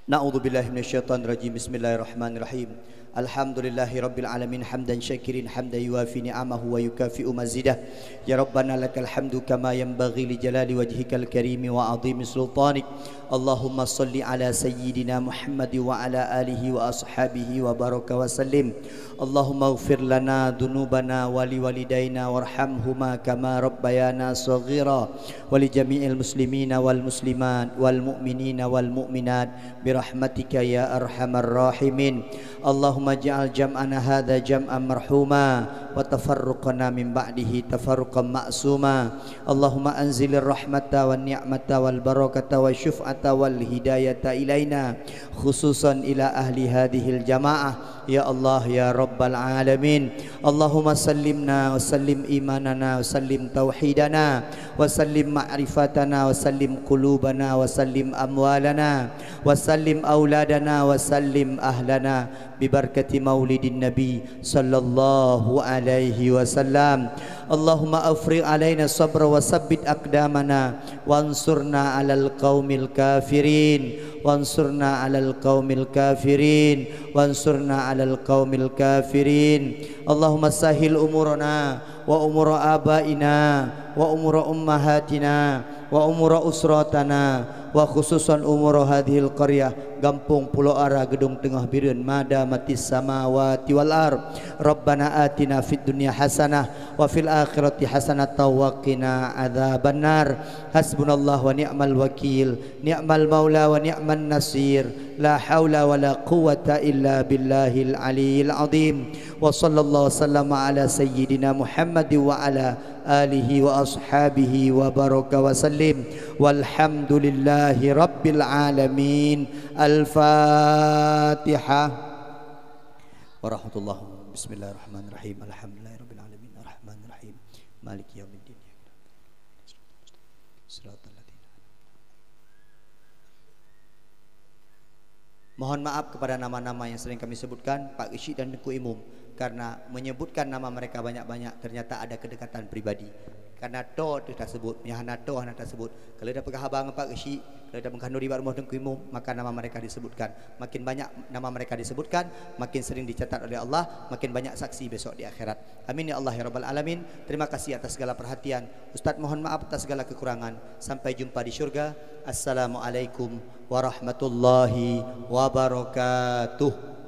Na'udzubillahi minasyaitonir rajim. Bismillahirrahmanirrahim. Alhamdulillahi rabbil alamin hamdan syakirin hamdan yuafi ni'amahu wa yukafi'u mazidah. Ya Rabbana lakal hamdu kama yanbaghi li jalali wajhikal karimi wa 'azimi sultanik. Allahumma salli ala sayyidina Muhammad wa ala alihi wa ashabihi wa baraka wa sallim. Allahumma ighfir lana dhunubana wa li walidayna warhamhuma kama rabbayana shaghira wa li jami'il muslimina wal muslimat wal mu'minina wal mu'minat birahmatika ya arhamar rahimin. Allahumma ja'al jam'ana hadha jam'an marhuma wa tafarruqana min ba'dihi tafarruqan ma'suma. Allahumma anzilir rahmata wan ni'mata wal barakata wa syuf'ata wal hidayata ilaina khususan ila ahli hadhil jamaah ya Allah ya rabbal alamin. Allahumma sallimna wa sallim imanana wa sallim tauhidana wa sallim ma'rifatana wa sallim qulubana wa sallim amwalana wa sallim auladana wa sallim ahlana bibarakati maulidin nabi sallallahu alaihi wasallam. Allahumma afrigh alaina sabra wa sabbit aqdamana wansurna alal qaumil kafirin wansurna alal qaumil kafirin wansurna alal qaumil kafirin. Allahumma sahil umurana wa umur abaina wa umur ummahatina wa umur usratana wa khususan umur hadhil qaryah Gampung Pulau Ara Gedung Tengah Biren Mada Matis Samawati wal Ar. Rabbana atina fid dunya hasanah wa fil akhirati hasanah wa qina adzabannar. Hasbunallahu wa ni'mal wakil, ni'mal maula wa ni'man nasir. La haula wa la quwwata illa billahil aliyil azim. Wa sallallahu sallama ala sayyidina Muhammad wa ala alihi wa ashabihi wa baraka wa sallim. Walhamdulillahi rabbil alamin. Al-Fatihah. Warahmatullahi. Bismillahirrahmanirrahim. Alhamdulillahi rabbil alamin. Arrahmanirrahim. Maliki yaumiddin. Mohon maaf kepada nama-nama yang sering kami sebutkan, Pak Isyik dan Tengku Imum, karena menyebutkan nama mereka banyak-banyak ternyata ada kedekatan pribadi. Karena to tersebut, nyahana to hana tersebut. Kalau dah pegah abang Pak Isyik, kalau dah mengkanduri bar rumah Tengku Imum, maka nama mereka disebutkan. Makin banyak nama mereka disebutkan, makin sering dicatat oleh Allah, makin banyak saksi besok di akhirat. Amin ya Allah ya rabbal alamin. Terima kasih atas segala perhatian. Ustaz mohon maaf atas segala kekurangan. Sampai jumpa di syurga. Assalamualaikum warahmatullahi wabarakatuh.